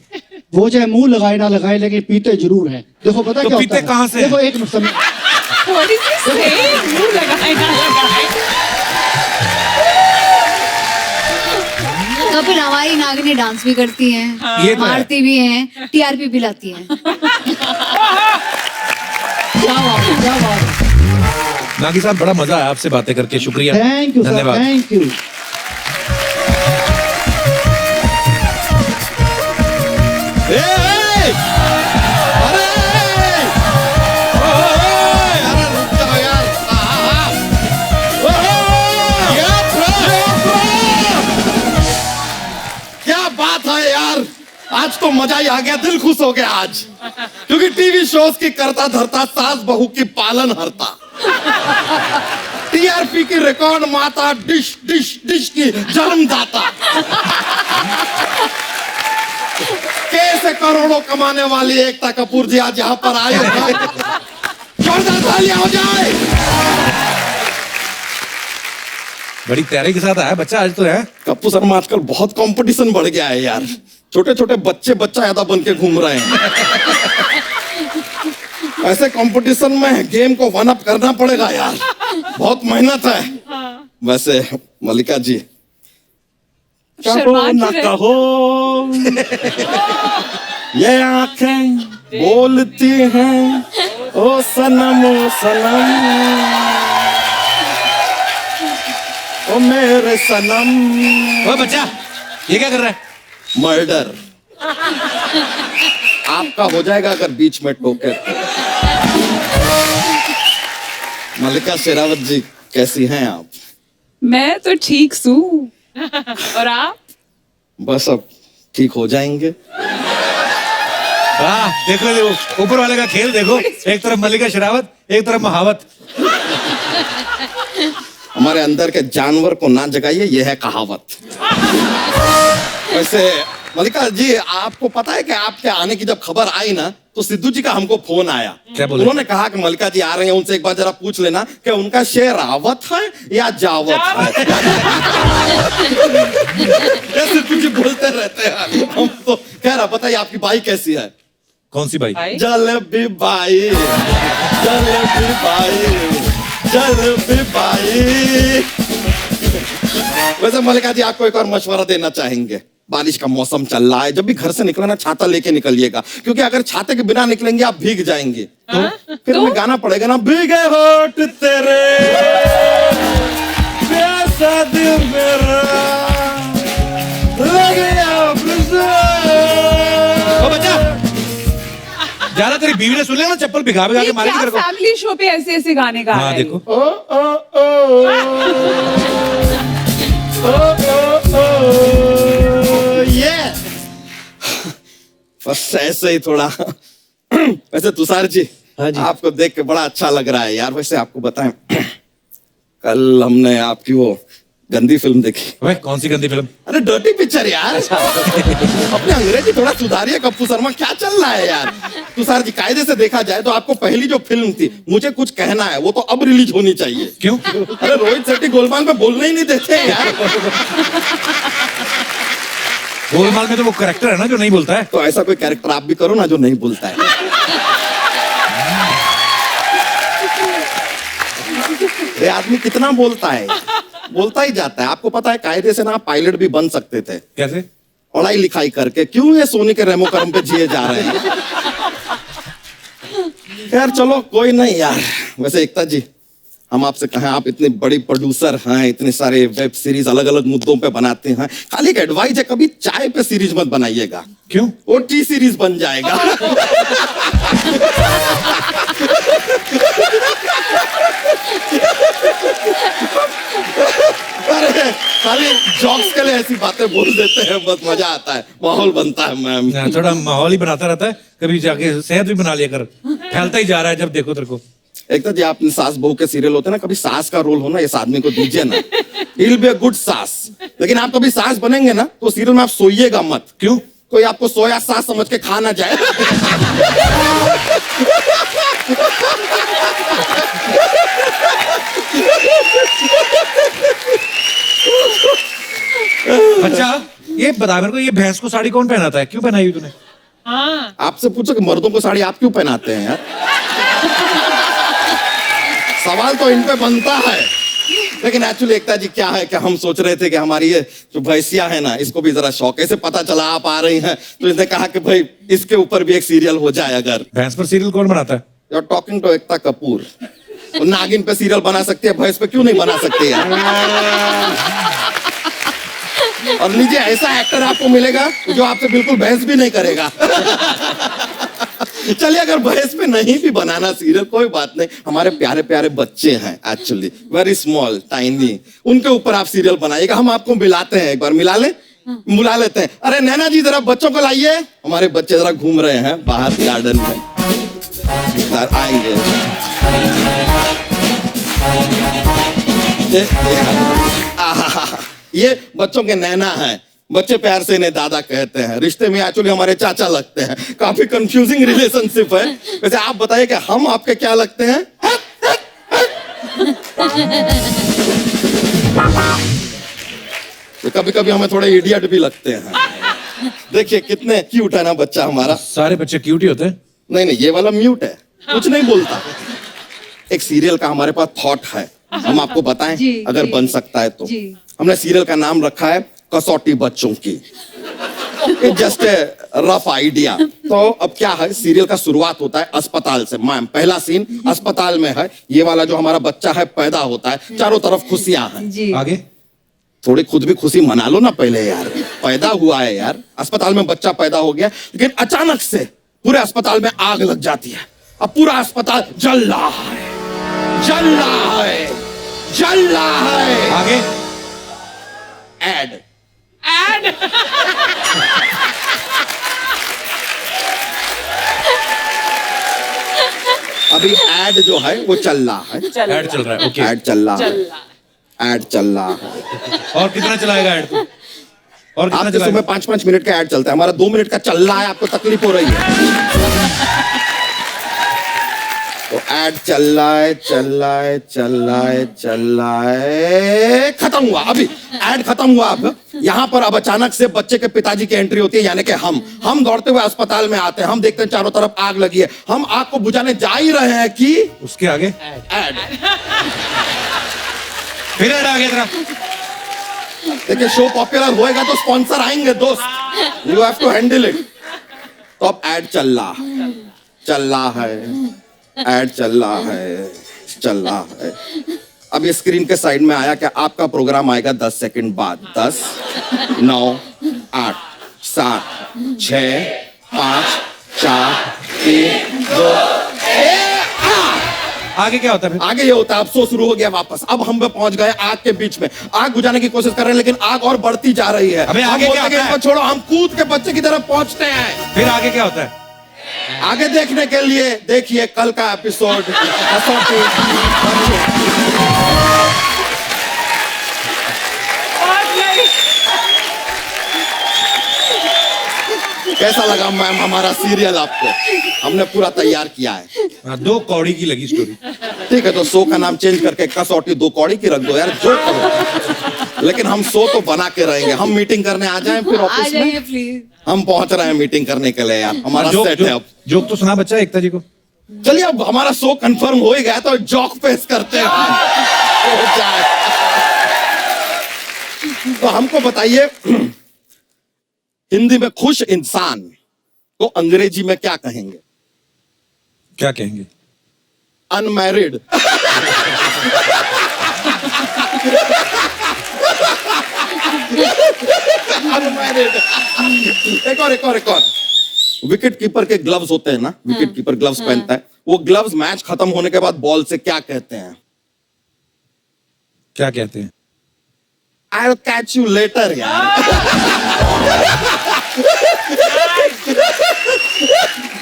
वो चाहे मुंह लगाए ना लगाए, लेकिन पीते जरूर है। देखो पता तो क्या पीते होता है? कहाँ से हैं? देखो एक मिनट समय। What is this saying? मुंह लगाए ना लगाए। कपिल, हमारी नागिनी डांस भी करती हैं, ये तो है। मारती भी हैं, टीआरपी भी लाती हैं। नागी साहब, बड़ा मजा आया आपसे बातें करके। शुक्रिया, थैंक यू सर, धन्यवाद। Thank you. क्या बात है यार, आज तो मजा ही आ गया, दिल खुश हो गया आज, क्योंकि टीवी शोज की करता धरता सास बहू की पालन हरता, टीआरपी की रिकॉर्ड माता, डिश डिश डिश की जन्मदाता, कैसे करोड़ों कमाने वाली एकता कपूर जी आज यहाँ पर आए हैं। जोरदार तालियां हो जाए। बड़ी तैयारी के साथ आया बच्चा आज तो है। कप्पू शर्मा, आजकल बहुत कंपटीशन बढ़ गया है यार, छोटे छोटे बच्चे बच्चा ज्यादा बन के घूम रहे हैं। ऐसे कंपटीशन में गेम को वन अप करना पड़ेगा यार, बहुत मेहनत है। वैसे मल्लिका जी, शर्मा कहो ना क्यों रहे? कहो, ये आंखें बोलती हैं, ओ सनम ओ सनम, ओ मेरे सनम। ओए बच्चा, ये क्या कर रहा है? मर्डर आपका हो जाएगा अगर बीच में टोके तो। मल्लिका शेरावत जी, कैसी हैं आप? मैं तो ठीक हूँ। और आप? बस अब ठीक हो जाएंगे। वाह, देखो ऊपर वाले का खेल देखो, एक तरफ मल्लिका शेरावत, एक तरफ महावत। हमारे अंदर के जानवर को ना जगाइए, यह है कहावत। वैसे मल्लिका जी, आपको पता है कि आपके आने की जब खबर आई ना, तो सिद्धू जी का हमको फोन आया। क्या बोले? उन्होंने कहा कि मल्लिका जी आ रहे हैं, उनसे एक बार जरा पूछ लेना कि उनका शेरावत है या जावत है। ये सिद्धू जी बोलते रहते हैं, हम तो कह रहा। बताइए आपकी बाई कैसी है? कौन सी बाई? जलेबी बाई, जलेबी बाई, जलेबी बाई। वैसे मल्लिका जी, आपको एक और मशवरा देना चाहेंगे। बारिश का मौसम चल रहा है, जब भी घर से निकलना ना, छाता लेके निकलिएगा, क्योंकि अगर छाते के बिना निकलेंगे आप भीग जाएंगे। तो फिर हमें गाना पड़ेगा ना, भीगे होठ तेरे, प्यासा दिल मेरा, लगे ओ बच्चा, ज्यादा तेरी बीवी ने सुन लिया ना, चप्पल भिगा भिगा के मारेगी तेरे को। फैमिली शो पे ऐसे ऐसे गाने गा हाँ रहा है देखो। ओ ओ ओ ये बस ऐसे ही थोड़ा। वैसे तुषार जी, हाँ जी। आपको देख के बड़ा अच्छा लग रहा है यार। वैसे आपको बताएं, कल हमने आपकी वो गंदी फिल्म देखी। ओए, कौन सी गंदी फिल्म? अरे डर्टी पिक्चर यार। अपने अंग्रेजी थोड़ा सुधारिए कप्पू शर्मा, क्या चल रहा है यार? तुषार जी, कायदे से देखा जाए तो आपको पहली जो फिल्म थी मुझे कुछ कहना है, वो तो अब रिलीज होनी चाहिए। क्यों? अरे रोहित शेट्टी गोलमाल पे बोलने ही नहीं देते यार। गोलमाल में तो वो कैरेक्टर है ना जो नहीं बोलता है। तो ऐसा कोई कैरेक्टर आप भी करो ना जो नहीं बोलता है। ये आदमी कितना बोलता है, बोलता ही जाता है। आपको पता है कायदे से ना आप पायलट भी बन सकते थे। कैसे? पढ़ाई लिखाई करके। क्यों ये सोनी के रेमो कर्म पे जिए जा रहे हैं? यार चलो कोई नहीं यार। वैसे एकता जी, हम आपसे कहें, आप इतनी बड़ी प्रोड्यूसर हैं, इतने सारे वेब सीरीज अलग अलग मुद्दों पे बनाते हैं, खाली एक एडवाइस है, कभी चाय पे सीरीज मत बनाइएगा। क्यों? वो टी सीरीज बन जाएगा। अरे खाली जॉक्स के लिए ऐसी बातें बोल देते हैं, बस मजा आता है, माहौल बनता है मैम। थोड़ा माहौल ही बनाता रहता है, कभी जाके सेहत भी बना लिया कर। फैलता ही जा रहा है जब देखो तेरे को। एक तो जी आपने सास बहू के सीरियल होते हैं ना, कभी सास का रोल हो ना इस आदमी को दीजिए ना, he will be a good सास। लेकिन आप कभी सास बनेंगे ना तो सीरियल में आप सोइएगा मत। क्यों? कोई आपको सोया सास समझ के खा ना जाए। बच्चा, ये बता मेरे को, ये भैंस को साड़ी कौन पहनाता है? क्यों पहनाई तूने? आपसे पूछो कि मर्दों को साड़ी आप क्यों पहनाते हैं यार? सवाल तो इन पे बनता है। लेकिन एक्चुअली एकता जी क्या है कि हम सोच रहे थे कि हमारी ये जो भैंसिया है ना, इसको भी जरा शौक है। इसे पता चला आप आ रही हैं तो इसने कहा कि भाई इसके ऊपर भी एक सीरियल हो जाए। अगर भैंस पर सीरियल कौन बनाता है? You are talking to Ekta Kapoor. वो नागिन पे सीरियल बना सकती है, भैंस पे क्यों नहीं बना सकती यार? और लीजिए, ऐसा एक्टर आपको मिलेगा जो आपसे बिल्कुल बहस भी नहीं करेगा। चलिए, अगर बहस पे नहीं भी बनाना सीरियल, कोई बात नहीं। हमारे प्यारे प्यारे बच्चे हैं, एक्चुअली वेरी स्मॉल टाइनी, उनके ऊपर आप सीरियल बनाइएगा। हम आपको मिलाते हैं, एक बार मिला ले, बुला लेते हैं। अरे नैना जी, जरा बच्चों को लाइए। हमारे बच्चे जरा घूम रहे हैं बाहर गार्डन में, आएंगे। ये बच्चों के नैना हैं। बच्चे प्यार से इन्हें दादा कहते हैं। रिश्ते में एक्चुअली हमारे चाचा लगते हैं। काफी कंफ्यूजिंग रिलेशनशिप है। वैसे आप बताइए कि हम आपके क्या लगते हैं? तो कभी कभी हमें थोड़े इडियट भी लगते हैं। देखिए कितने क्यूट है ना बच्चा हमारा। सारे बच्चे क्यूट ही होते हैं। नहीं नहीं, ये वाला म्यूट है, कुछ नहीं बोलता। एक सीरियल का हमारे पास थॉट है, हम आपको बताएं जी, अगर जी। बन सकता है तो। जी। हमने सीरियल का नाम रखा है कसौटी बच्चों की। Just rough idea. तो अब क्या है, सीरियल का शुरुआत होता है अस्पताल से। मैम, पहला सीन अस्पताल में है। ये वाला जो हमारा बच्चा है पैदा होता है, चारों तरफ खुशियां हैं। आगे थोड़ी खुद भी खुशी मना लो ना पहले यार, पैदा हुआ है यार, अस्पताल में बच्चा पैदा हो गया, लेकिन अचानक से पूरे अस्पताल में आग लग जाती है। अब पूरा अस्पताल जल रहा है, जल रहा है, जल रहा है। आगे एड अभी एड जो है वो चल रहा है। ऐड चल रहा है। ओके, एड चल रहा है, एड चल रहा है। और कितना चलाएगा ऐड को? और कितना आपके चलाएगा? सुबह 5-5 मिनट का ऐड चलता है, हमारा 2 मिनट का चल रहा है, आपको तकलीफ हो रही है। तो ऐड चल रहा है, चल रहा है, चल रहा है, चल रहा है, खत्म हुआ। अभी ऐड खत्म हुआ। अब यहाँ पर अब अचानक से बच्चे के पिताजी की एंट्री होती है, यानी कि हम दौड़ते हुए अस्पताल में आते हैं। हम देखते हैं चारों तरफ आग लगी है। हम आग को बुझाने जा ही रहे हैं कि उसके आगे ऐड फिर ऐड आ गया तेरा। देखिए, शो पॉपुलर होएगा तो स्पॉन्सर आएंगे दोस्त, you have to handle it. तो अब ऐड चल रहा है, चल रहा है, ऐड चल रहा है, चल रहा है। अब ये स्क्रीन के साइड में आया कि आपका प्रोग्राम आएगा 10 सेकंड बाद। 10, 9, 8, 7, 6, 5, 4, 3, 2, 1। आगे क्या होता है? आगे ये होता है, अब शो शुरू हो गया वापस। अब हम पहुंच गए आग के बीच में, आग बुझाने की कोशिश कर रहे हैं, लेकिन आग और बढ़ती जा रही है। अबे हम आगे बोलते क्या हैं कि होता है? इनको छोड़ो, हम कूद के बच्चे की तरफ पहुंचते हैं। फिर आगे क्या होता है? आगे देखने के लिए देखिए कल का एपिसोड। कैसा लगा मैम हमारा सीरियल आपको? हमने पूरा तैयार किया है। 2 कौड़ी की लगी स्टोरी। ठीक है, तो शो का नाम चेंज करके कसौटी 2 कौड़ी की रख दो यार, जो करो। लेकिन हम शो तो बना के रहेंगे। हम मीटिंग करने आ जाएं फिर ऑफिस में। प्लीज। हम पहुंच रहे हैं मीटिंग करने के लिए यार, हमारा सेट है। अब जोक तो सुना बच्चा एकता जी को। चलिए, अब हमारा शो कंफर्म हो ही गया तो जॉक पेश करते हैं। हो जाए। तो हमको बताइए, हिंदी में खुश इंसान को अंग्रेजी में क्या कहेंगे? क्या कहेंगे? अनमैरिड। अनमैरिड। एक और। विकेट कीपर के ग्लव्स होते हैं ना, विकेट कीपर ग्लव्स पहनता है। वो ग्लव्स मैच खत्म होने के बाद बॉल से क्या कहते हैं? क्या कहते हैं? I'll catch you later यार।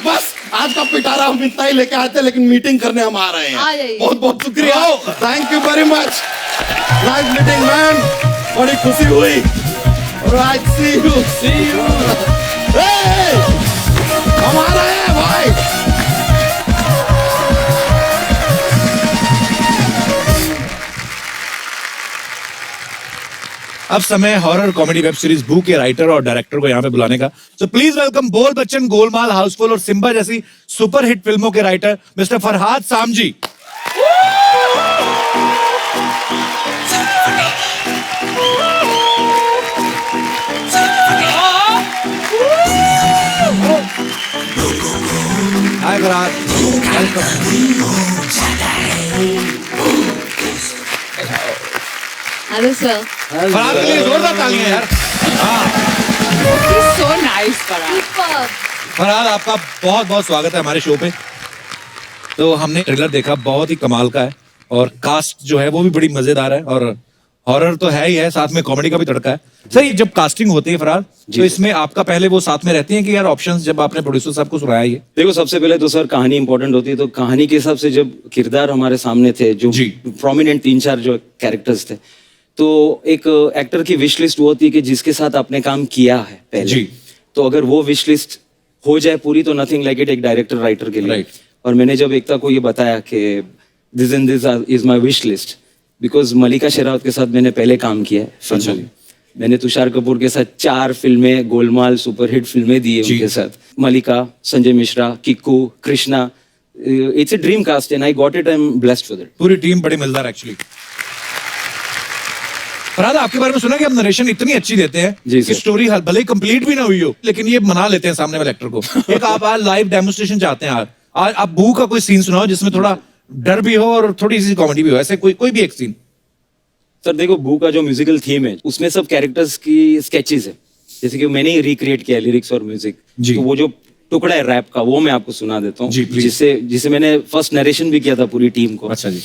बस आज का पिटारा हम इतना ही लेके आते हैं, लेकिन मीटिंग करने हम आ रहे हैं। बहुत बहुत शुक्रिया, thank you very much. Nice meeting man, बड़ी खुशी हुई। Right, see you. हम आ रहे हैं भाई। अब समय हॉरर कॉमेडी वेब सीरीज भू के राइटर और डायरेक्टर को यहाँ पे बुलाने का। तो प्लीज वेलकम बोल बच्चन, गोलमाल, हाउसफुल और सिम्बा जैसी सुपरहिट फिल्मों के राइटर मिस्टर फरहाद सामजी। हाय फरहाद, हेलो सर। फरहाद के लिए जोरदार तालियां यार। so nice, Farhad. फरहाद, आपका बहुत बहुत स्वागत है हमारे शो पे। तो हमने ट्रेलर देखा, बहुत ही कमाल का है और कास्ट जो है वो भी बड़ी मजेदार है और हॉरर तो है ही है, साथ में कॉमेडी का भी तड़का है। सर, जब कास्टिंग होती है फरहाद, तो इसमें आपका पहले वो साथ में रहती है कि यार ऑप्शंस जब आपने प्रोड्यूसर साहब को सुनाया ये? देखो, सबसे पहले तो सर कहानी इंपॉर्टेंट होती है, तो कहानी के हिसाब से जब किरदार हमारे सामने थे, जो प्रोमिनेंट 3-4 जो कैरेक्टर्स थे, तो एक एक्टर की विश लिस्ट वो होती है कि जिसके साथ आपने काम किया है पहले। तो अगर वो विश लिस्ट हो जाए पूरी तो नथिंग लाइक इट एक डायरेक्टर राइटर के लिए। और मैंने जब एकता को ये बताया कि this and this is my wish list, because Mallika Sherawat के साथ मैंने पहले काम किया है फिल्मों में। मैंने तुषार कपूर के साथ 4 फिल्में, गोलमाल, सुपरहिट फिल्में दी है उनके साथ। Mallika, Sanjay Mishra, Kiku, Krishna, it's a dream cast and I got it, I am blessed for that. पूरी टीम बड़ी मजेदार एक्चुअली। फरहाद, आपके बारे में सुना कि आप नरेशन इतनी अच्छी देते हैं जी कि सर। स्टोरी भले ही कंप्लीट भी ना हुई हो, लेकिन ये मना लेते हैं सामने वाले एक्टर को। एक आप आज लाइव डेमोन्स्ट्रेशन चाहते हैं, आज आप बू का कोई सीन सुनाओ जिसमें थोड़ा डर भी हो और थोड़ी सी कॉमेडी भी हो, ऐसे कोई भी एक सीन। सर देखो, बू का जो म्यूजिकल थीम है उसमें सब कैरेक्टर्स की स्केचेस है, जैसे कि मैंने ही रिक्रिएट किया लिरिक्स और म्यूजिक। जी। तो वो जो टुकड़ा है रैप का वो मैं आपको सुना देता जी, हूँ, please। जिसे मैंने फर्स्ट नरेशन भी किया था पूरी टीम को। अच्छा जी।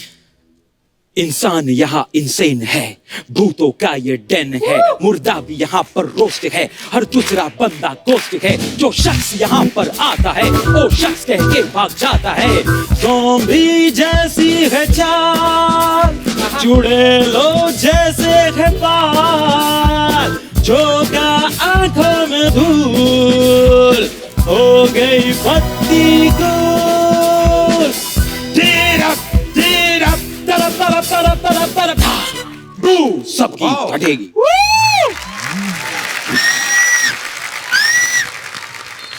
इंसान यहाँ इंसेन है, भूतों का ये डेन है, मुर्दा भी यहाँ पर रोस्ट है, हर दूसरा बंदा गोस्ट है, जो शख्स यहाँ पर आता है वो शख्स कह के भाग जाता है। ज़ॉम्बी जैसी है चाल, चुड़ैलों जैसे है बाल, झोंका आंखों में धूल, हो गई पत्ती गुल, बू सबकी फटेगी।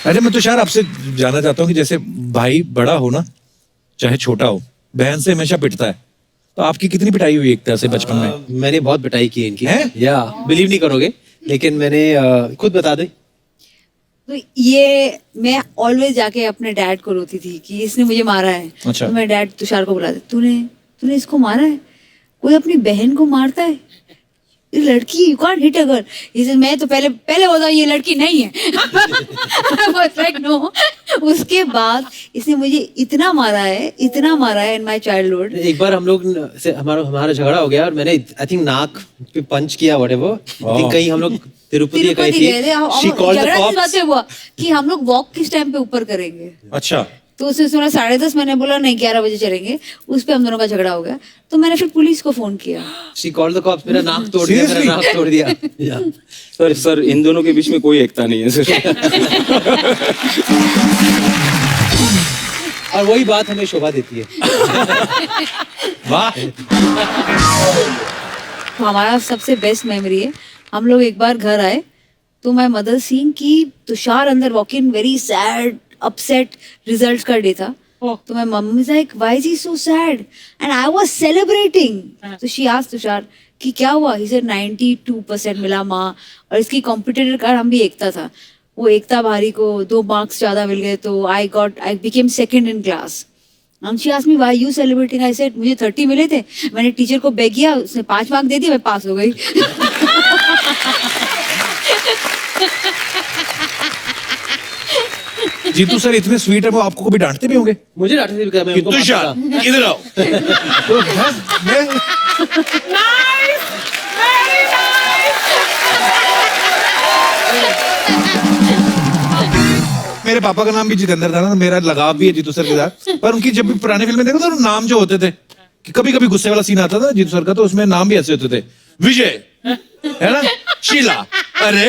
अरे मैं तुषार आपसे जानना चाहता हूँ कि जैसे भाई बड़ा हो ना, चाहे छोटा हो, बहन से हमेशा पिटता है, तो आपकी कितनी पिटाई हुई एक तरह से बचपन में? मैंने बहुत पिटाई की इनकी हैं? या बिलीव नहीं करोगे, लेकिन मैंने खुद बता दे। तो ये मैं ऑलवेज जाके अपने डैड को रोती थी कि इसने मुझे मारा है। अच्छा। तो मैं डैड तुषार को बुलाती, तूने इसको मारा है? कोई अपनी बहन को मारता है? ये लड़की, you can't hit a girl. इसे मैं तो पहले बोलता ये लड़की नहीं है। I was like, no। उसके बाद इसने मुझे इतना मारा है इन माय चाइल्डहुड। एक बार हम लोग से हमारा झगड़ा हो गया और मैंने आई थिंक नाक पे पंच किया, व्हाटएवर। आई थिंक कहीं हम लोग तिरुपति गए गए थे। हम- थे। She called the झगड़ा किस बात cops। पे हुआ कि हम लोग वॉक किस टाइम पे ऊपर करेंगे। अच्छा। तो उसने सुना 10:30, मैंने बोला नहीं 11 बजे चलेंगे। उस पे हम दोनों का झगड़ा हो गया, तो मैंने फिर पुलिस को फोन किया। She called the cops। मेरा नाक तोड़ दिया, मेरा नाक तोड़ दिया। Yeah। सर इन दोनों के बीच में कोई एकता नहीं है सर। और वही बात हमें शोभा देती है। वाह। तो हमारा सबसे बेस्ट मेमोरी है, हम लोग एक बार घर आए तो माय मदर सीइंग कि तुषार अंदर walk in very sad upset, result का डे था। तो मैं मम्मी से like why is he so sad and I was celebrating. तो शी आस्क्ड तुषार कि क्या हुआ? ही सेड 92% मिला माँ, और इसकी कॉम्पिटिटर का नाम भी एकता था। वो एकता भारी को 2 मार्क्स ज्यादा मिल गए, तो I became second in class. And she asked me why you celebrating? I said मुझे 30 मिले थे, मैंने टीचर को बेग किया, उसने 5 मार्क दे दिए, मैं पास हो गई। जीतू सर इतने स्वीट है, वो आपको कभी डांटते भी होंगे? मुझे डांटते थे, मैं कि उनको तुषार मारता था। इधर आओ। तो मैं मेरे पापा का नाम भी जितेंद्र था ना, तो मेरा लगाव भी है जीतू सर के साथ। पर उनकी जब भी पुरानी फिल्में देखो तो नाम जो होते थे, कि कभी कभी गुस्से वाला सीन आता था जीतू सर का, तो उसमें नाम भी ऐसे होते थे, विजय है ना, शीला, अरे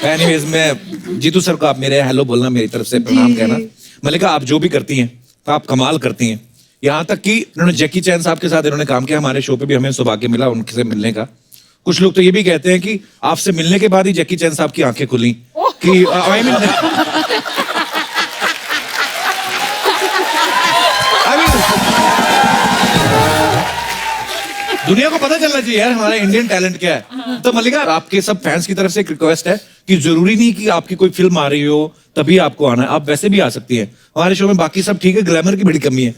एनीवेज मैं जीतू सर को आप मेरे हेलो बोलना, मेरी तरफ से प्रणाम कहना। मलिका, आप जो भी करती हैं आप कमाल करती हैं। यहाँ तक कि इन्होंने जैकी चैन साहब के साथ इन्होंने काम किया, हमारे शो पे भी हमें सौभाग्य मिला उनसे मिलने का। कुछ लोग तो ये भी कहते हैं कि आपसे मिलने के बाद ही जैकी चैन साहब की आंखें खुली कि आई मीन दुनिया को पता चलना चाहिए यार हमारा इंडियन टैलेंट क्या है। तो मलिका, आपके सब फैंस की तरफ से एक रिक्वेस्ट है कि जरूरी नहीं कि आपकी कोई फिल्म आ रही हो तभी आपको आना है, आप वैसे भी आ सकती हैं हमारे शो में। बाकी सब ठीक है, ग्लैमर की बड़ी कमी है।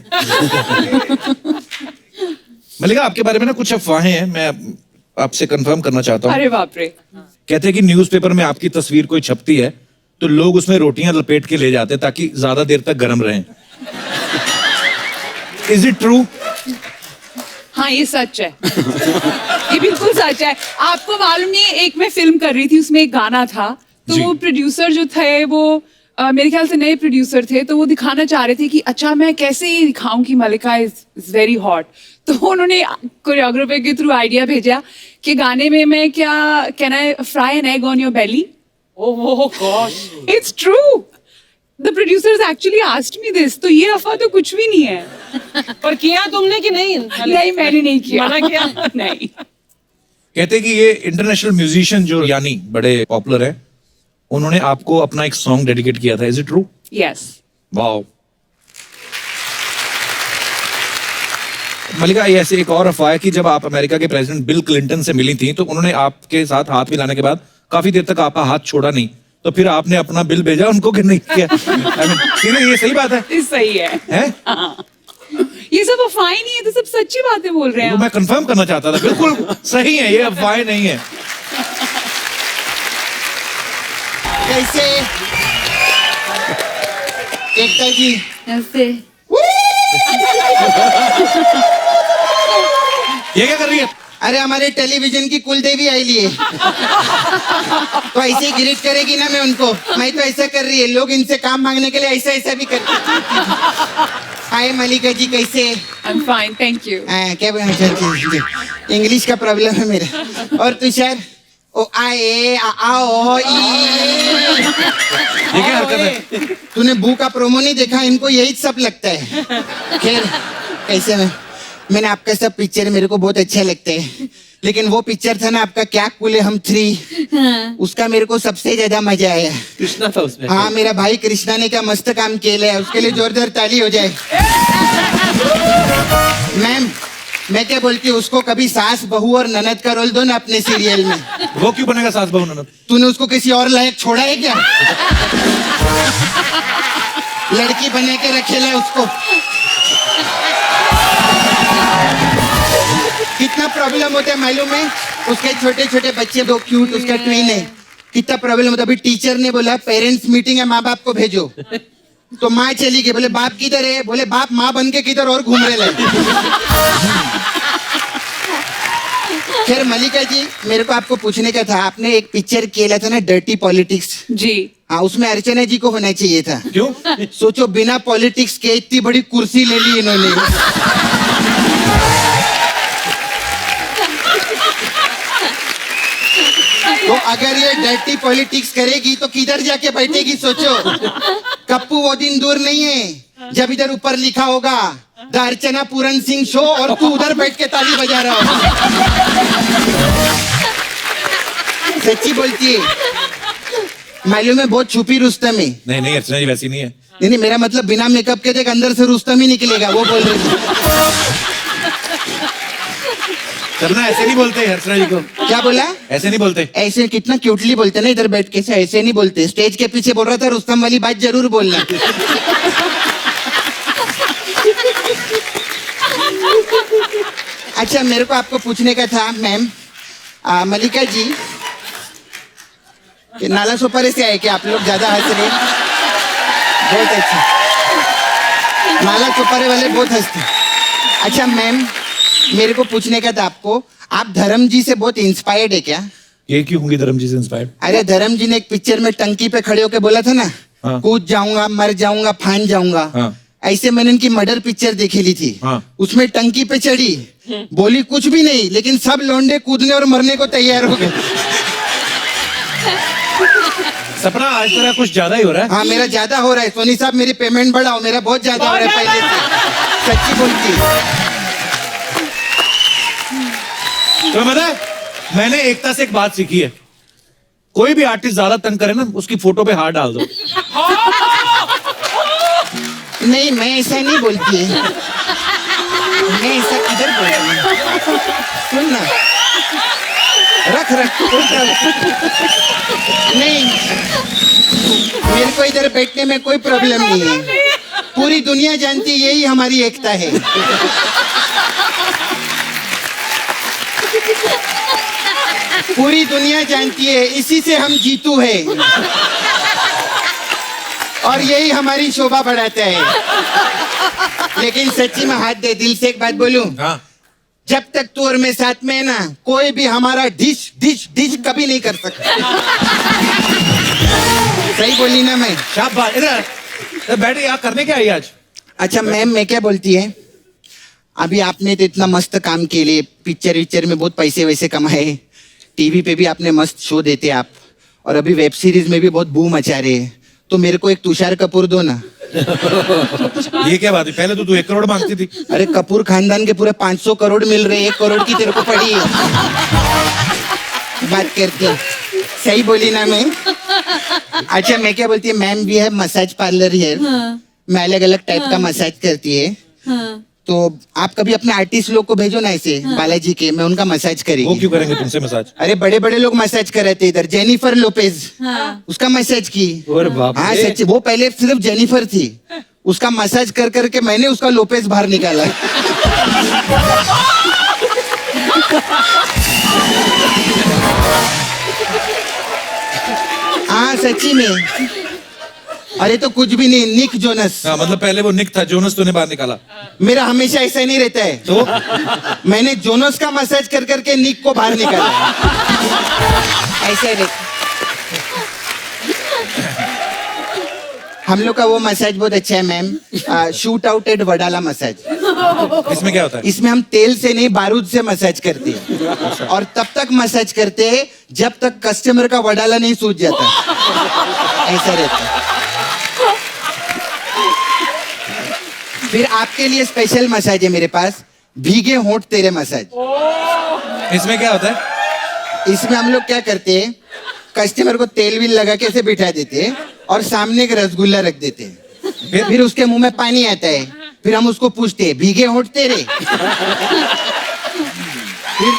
मलिका, आपके बारे में ना कुछ अफवाहें हैं, मैं आपसे कंफर्म करना चाहता हूँ। अरे बाप रे। कहते हैं कि न्यूज़पेपर में आपकी तस्वीर कोई छपती है तो लोग उसमें रोटियां लपेट के ले जाते हैं ताकि ज्यादा देर तक गर्म रहें। Is it true? हाँ, ये सच है। ये बिल्कुल सच है। आपको मालूम नहीं है, एक मैं फिल्म कर रही थी, उसमें एक गाना था, तो वो प्रोड्यूसर जो थे वो मेरे ख्याल से नए प्रोड्यूसर थे, तो वो दिखाना चाह रहे थे कि अच्छा मैं कैसे ये दिखाऊं कि मलिका इज वेरी हॉट। तो उन्होंने कोरियोग्राफर के थ्रू आइडिया भेजा कि गाने में मैं क्या can I fry an egg on your belly. Oh gosh, it's true. The producers actually asked me this, तो ये अफवाह तो कुछ भी नहीं है। पर किया तुमने कि नहीं? नहीं, मैंने नहीं किया। मना किया? नहीं। कहते हैं कि ये इंटरनेशनल म्यूजिशियन जो यानी बड़े पॉपुलर है, उन्होंने आपको अपना एक सॉन्ग डेडिकेट किया था, is it true? Yes. Wow. Mallika, ये ऐसे एक और अफवाह है कि जब आप अमेरिका के प्रेसिडेंट बिल क्लिंटन से मिली थी तो उन्होंने आपके साथ हाथ मिलाने के बाद काफी देर तक आपका हाथ छोड़ा नहीं, तो फिर आपने अपना बिल भेजा उनको कि नहीं किया? ये सही बात है? ये सही है, हाँ। ये सब अफवाहें नहीं है, तो सब सच्ची बातें बोल रहे हैं वो मैं कंफर्म करना चाहता था, बिल्कुल सही है, ये अफवाहें नहीं है। कैसे एकता जी? ऐसे ये क्या कर रही है? अरे हमारे टेलीविजन की कुल देवी आई लिए तो ऐसे ग्रीट करेगी ना मैं उनको। मैं तो ऐसा कर रही है, लोग इनसे काम मांगने के लिए ऐसा ऐसा भी करते। हाय मलिका जी, कैसे? I am fine, thank you. क्या इंग्लिश का प्रॉब्लम है मेरा। और तुषार? ओ आए आओ ये क्या हरकत है? तूने बू का प्रोमो नहीं देखा? इनको यही सब लगता है। खैर कैसे मैंने आपका सब पिक्चर मेरे को बहुत अच्छा लगता है, लेकिन वो पिक्चर था ना आपका क्या कूल है हम 3, उसका मेरे को सबसे ज्यादा मजा आया। कृष्णा था उसमें। हाँ, मेरा भाई कृष्णा ने क्या मस्त काम किया है, उसके लिए जोरदार ताली हो जाए। मैम मैं क्या बोलती हूँ, उसको कभी सास बहू और ननद का रोल दो ना अपने सीरियल में। वो क्यों बनेगा सास बहू ननद? तूने उसको किसी और लायक छोड़ा है क्या? लड़की बने के रखेला उसको। कितना प्रॉब्लम होता है मालूम है? उसके छोटे छोटे बच्चे दो क्यूट, उसका ट्विन है, कितना प्रॉब्लम होता है। अभी टीचर ने बोला पेरेंट्स मीटिंग है, माँ बाप को भेजो, तो माँ चली गई। बोले बाप किधर है? बोले बाप माँ बन के किधर और घूम रहे। खैर मलिका जी, मेरे को आपको पूछने का था, आपने एक पिक्चर किया था ना डर्टी पॉलिटिक्स जी, हाँ, उसमें अर्चना जी को होना चाहिए था। क्यों? सोचो बिना पॉलिटिक्स के इतनी बड़ी कुर्सी ले ली इन्होंने। तो अगर ये डर्टी पॉलिटिक्स करेगी तो किधर जाके बैठेगी सोचो। कप्पू वो दिन दूर नहीं है जब इधर ऊपर लिखा होगा द अर्चना पूरन सिंह शो और तू उधर बैठ के ताली बजा रहा हो। सच्ची बोलती है, मालूम है बहुत छुपी रुस्तम है। नहीं नहीं, अर्चना जी वैसी नहीं है। नहीं, मेरा मतलब बिना मेकअप के देख अंदर से रुस्तम ही निकलेगा, वो बोल रही थी। करना ऐसे नहीं बोलते अर्चना जी को। क्या बोला? ऐसे नहीं बोलते। ऐसे कितना क्यूटली बोलते ना इधर बैठ के, ऐसे नहीं बोलते। स्टेज के पीछे बोल रहा था रुस्तम वाली बात जरूर बोलना। अच्छा, मेरे को आपको पूछने का था मैम, मलिका जी कि नाला सोपारे से आए कि आप लोग ज्यादा हंस रहे? बहुत अच्छा, नाला सोपारे वाले बहुत हंसते। अच्छा मैम, मेरे को पूछने का था आपको, आप धर्म जी से बहुत इंस्पायर्ड है क्या? ये क्यों होंगी धर्म जी से इंस्पायर्ड? अरे धर्म जी ने एक पिक्चर में टंकी पे खड़े होके बोला था ना, हाँ। कूद जाऊंगा, मर जाऊंगा, फान जाऊंगा। हाँ। ऐसे मैंने इनकी मर्डर पिक्चर देखी ली थी। हाँ। उसमें टंकी पे चढ़ी, बोली कुछ भी नहीं, लेकिन सब लोंडे कूदने और मरने को तैयार हो गए। सपना आज तेरा कुछ ज्यादा ही हो रहा है। हाँ, मेरा ज्यादा हो रहा है। सोनी साहब मेरी पेमेंट बढ़ाओ, मेरा बहुत ज्यादा हो रहा है पहले से। सच्ची बोलती। तो पता है, मैंने एकता से एक बात सीखी है, कोई भी आर्टिस्ट ज्यादा तंग करे ना, उसकी फोटो पे हाथ डाल दो। नहीं, मैं ऐसा नहीं बोलती है। मैं ऐसा किधर बोलती हूँ? सुन ना, रख नहीं, मेरे को इधर बैठने में कोई प्रॉब्लम नहीं है। पूरी दुनिया जानती है यही हमारी एकता है। पूरी दुनिया जानती है, इसी से हम जीतू है और यही हमारी शोभा बढ़ाता है। लेकिन सच्ची में हाथ दे, दिल से एक बात बोलूं, हाँ। जब तक तू और मैं साथ में है ना, कोई भी हमारा डिश डिश डिश कभी नहीं कर सकता। सही बोली ना मैं? शाबाश। इधर बैठे, यहाँ करने क्या आई आज? अच्छा मैम, मैं क्या बोलती है, अभी आपने तो इतना मस्त काम किए लिए, पिक्चर विक्चर में बहुत पैसे वैसे कमाए, टीवी पे भी आपने मस्त शो देते आप, और अभी वेब सीरीज में भी बहुत बूम मचा रहे हैं, तो मेरे को एक तुषार कपूर दो ना। ये क्या बात है? पहले तो तू 1 करोड़ मांगती थी। अरे कपूर खानदान के पूरे 500 करोड़ मिल रहे, 1 करोड़ की तेरे को पड़ी है। बात करती, सही बोली ना मैं? अच्छा मैं क्या बोलती है मैम, भी है मसाज पार्लर हियर, मैं अलग अलग टाइप का मसाज करती है, तो आप कभी अपने आर्टिस्ट लोग को भेजो ना ऐसे बालाजी के, मैं उनका मसाज वो करेगी। क्यों करेंगे तुमसे मसाज? अरे बड़े बड़े लोग मसाज कर रहे थे इधर, जेनिफर लोपेज उसका मसाज की। और बाप हाँ रे। सच्ची, वो पहले सिर्फ जेनिफर थी, उसका मसाज कर करके मैंने उसका लोपेज बाहर निकाला। हाँ सच्ची में। अरे तो कुछ भी नहीं, निक जोनस। हाँ, मतलब पहले वो निक था, जोनस तूने बाहर निकाला। मेरा हमेशा ऐसा नहीं रहता है, तो मैंने जोनस का मसाज कर करके निक को बाहर निकाला। ऐसे रहता। हम लोग का वो मसाज बहुत अच्छा है ma'am, shoot out at Wadala massage. इसमें क्या होता है? इसमें हम तेल से नहीं बारूद से मसाज करते हैं, और तब तक मसाज करते हैं जब तक कस्टमर का वडाला नहीं सूज जाता। ऐसा रहता है। फिर आपके लिए स्पेशल मसाज है मेरे पास, भीगे होंठ तेरे मसाज। इसमें क्या होता है? इसमें हम लोग क्या करते हैं, कस्टमर को तेल विल लगा के ऐसे बिठा देते हैं और सामने एक रसगुल्ला रख देते हैं। फिर उसके मुंह में पानी आता है, फिर हम उसको पूछते हैं भीगे होंठ तेरे। फिर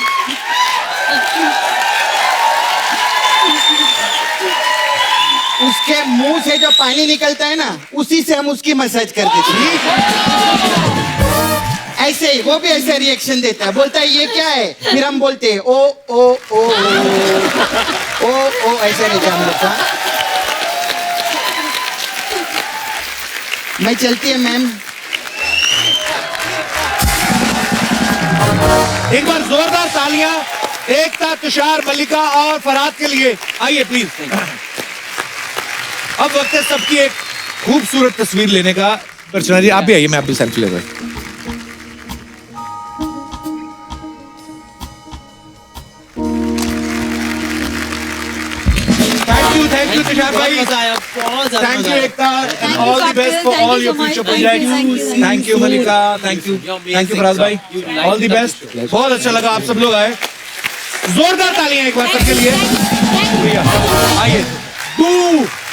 उसके मुंह से जो पानी निकलता है ना, उसी से हम उसकी मसाज कर देते हैं। ऐसे ही वो भी ऐसा रिएक्शन देता है, बोलता है ये क्या है, फिर हम बोलते हैं ओ ओ ओ ओ ओ, ऐसा रहता है हम लोग का। मैं चलती है मैम। एक बार जोरदार तालियां एकता, तुषार, मल्लिका और फरहाद के लिए। आइए प्लीज। अब वक्त है सबकी एक खूबसूरत तस्वीर लेने का। अर्चना जी आप भी आइए, मैं आप भी सेल्फी ले रहा हूं। Thank you, Tushar bhai. Thank you, Ekta, and all the best for all your future projects. Thank you, Malika. Thank you, Faraz bhai. All the best. बहुत अच्छा लगा आप सब लोग आए। जोरदार तालियां एक बार सबके लिए। शुक्रिया। आइए। 2,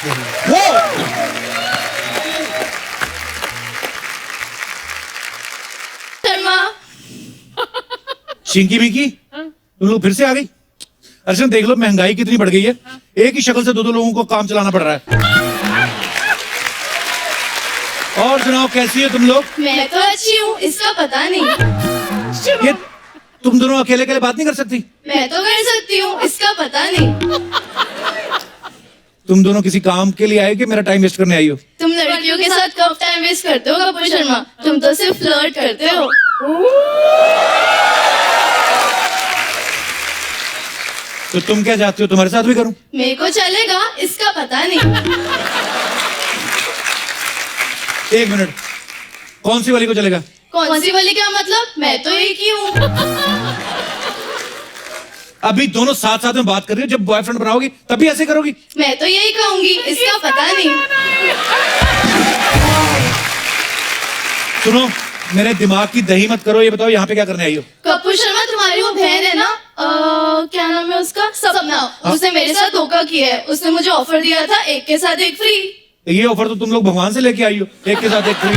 1। शर्मा, चिंकी मिंकी, तुम लोग फिर से आ गई? अर्चना देख लो महंगाई कितनी बढ़ गई है, एक ही शक्ल से 2 लोगों को काम चलाना पड़ रहा है। और सुनाओ कैसी है तुम लोग? मैं तो अच्छी हूँ, इसका पता नहीं। ये तुम दोनों अकेले अकेले बात नहीं कर सकती? मैं तो कर सकती हूँ, इसका पता नहीं। तुम दोनों किसी काम के लिए आए कि मेरा टाइम वेस्ट करने आई हो? तुम लड़कियों के साथ कब टाइम वेस्ट करते हो कपूर शर्मा? तुम तो सिर्फ फ्लर्ट करते हो। तो तुम क्या चाहती हो, तुम्हारे साथ भी करूं? मेरे को चलेगा, इसका पता नहीं। 1 मिनट, कौन सी वाली को चलेगा? कौन सी वाली क्या मतलब? मैं तो एक ही हूँ। अभी दोनों साथ साथ में बात कर रही हो, जब बॉयफ्रेंड बनाओगी तभी ऐसे करोगी? मैं तो यही कहूंगी, इसका पता नहीं। सुनो, मेरे दिमाग की दही मत करो, ये बताओ यहाँ पे क्या करने आई हो? कपूर शर्मा तुम्हारी वो बहन है ना, क्या नाम है उसका, सपना। उसने मेरे साथ धोखा किया है। उसने मुझे ऑफर दिया था एक के साथ एक फ्री। ये ऑफर तो तुम लोग भगवान से लेके आई हो, एक के साथ एक फ्री।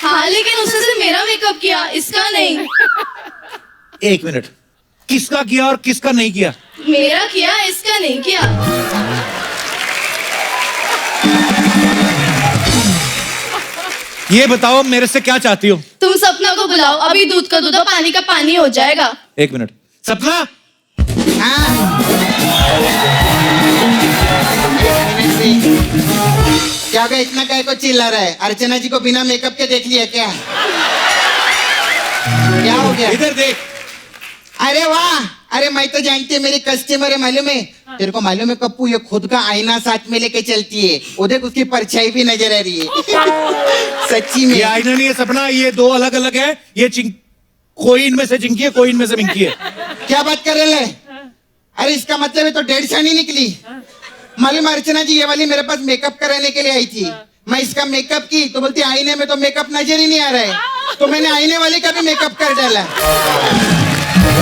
हाँ लेकिन उसने सिर्फ मेरा मेकअप किया, इसका नहीं। 1 मिनट, किसका किया और किसका नहीं किया? मेरा किया, इसका नहीं किया। ये बताओ मेरे से क्या चाहती हो? तुम सपना को बुलाओ, अभी दूध का दूध और पानी का पानी हो जाएगा। 1 मिनट, सपना। क्या होगा, इतना काय को चिल्ला रहा है? अर्चना जी को बिना मेकअप के देख लिया क्या? क्या हो गया? इधर देख। अरे वाह, अरे मैं तो जानती है मेरी कस्टमर है, मालूम है तेरे को? मालूम है कप्पू, ये खुद का आईना साथ में लेके चलती है, वो देख उसकी परछाई भी नजर आ रही है। सच्ची में ये आईना नहीं है सपना, ये 2 अलग अलग है। ये कोई इनमें से चिंकी है, कोई इनमें से मिंकी है। क्या बात कर रहे हैं? अरे इसका मतलब है तो 1.5 साल निकली। मालूम अर्चना जी, ये वाली मेरे पास मेकअप कराने के लिए आई थी। मैं इसका मेकअप की तो बोलती आईने में तो मेकअप नजर ही नहीं आ रहा है, तो मैंने आईने वाली का भी मेकअप कर डाला।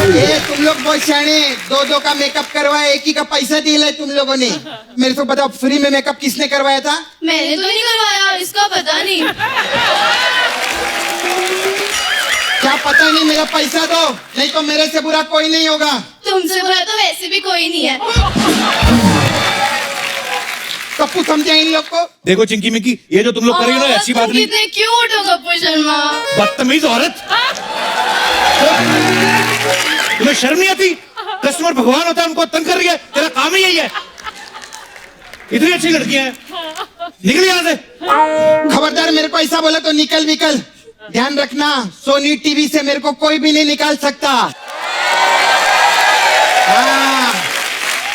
ये तुम लोग बहुत शाणे, 2 का मेकअप करवाया, एक ही का पैसा दिया है तुम लोगों ने। मेरे को बताओ फ्री में मेकअप किसने करवाया था? मैंने तो नहीं करवाया, इसका पता नहीं। क्या पता नहीं, मेरा पैसा दो, नहीं तो मेरे से बुरा कोई नहीं होगा। तुमसे बुरा तो वैसे भी कोई नहीं है। कप्पू समझे इन लोग को? देखो चिंकी मिकी, ये जो तुम लोग कर रही हो ना अच्छी बात नहीं। कितने क्यूट हो कपूर शर्मा। बदतमीज औरत, तुम्हें शर्म नहीं आती? कस्टमर भगवान होता है, उनको तंग कर रही है, तेरा काम ही यही है। इतनी अच्छी लड़कियां हैं, निकल यहाँ से। खबरदार, मेरे को ऐसा बोला तो निकल विकल। ध्यान रखना, सोनी टीवी से मेरे को कोई भी नहीं निकाल सकता। हाँ,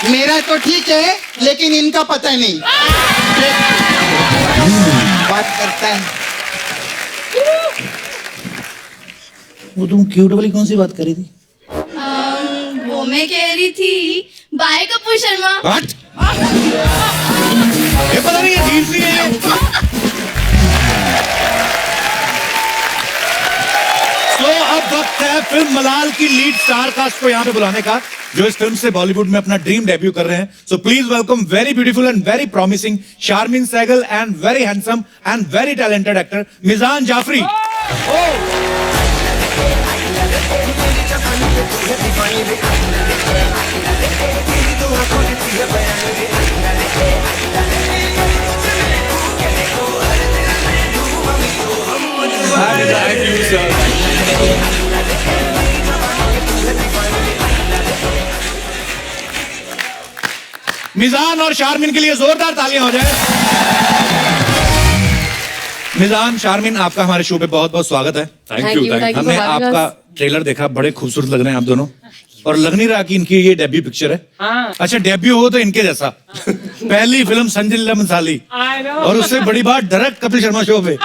मेरा तो ठीक है, लेकिन इनका पता नहीं। बात करता है वो तुम क्यूट वाली कौन सी बात कर रही थी? वो मैं कह रही थी, बाय कपूर शर्मा। हट! ये पता नहीं है, जीन्स नहीं है ये। तो अब वक्त है फिल्म मलाल की लीड स्टार कास्ट को यहाँ पे बुलाने का, जो इस फिल्म से बॉलीवुड में अपना ड्रीम डेब्यू कर रहे हैं। So please welcome very beautiful and very promising Sharmin Segal and very handsome and very talented actor Meezaan Jafri. मिजान और शारमीन के लिए जोरदार तालियां हो जाए। मिजान, शारमीन, आपका हमारे शो पे बहुत बहुत स्वागत है। Thank you, thank you हमने for having आपका ट्रेलर देखा, बड़े खूबसूरत लग रहे हैं आप दोनों, और लग नहीं रहा कि इनकी ये डेब्यू पिक्चर है। अच्छा, डेब्यू हो तो इनके जैसा। पहली फिल्म संजय लीला बंसाली, और उससे बड़ी बात डायरेक्ट कपिल शर्मा शो पे।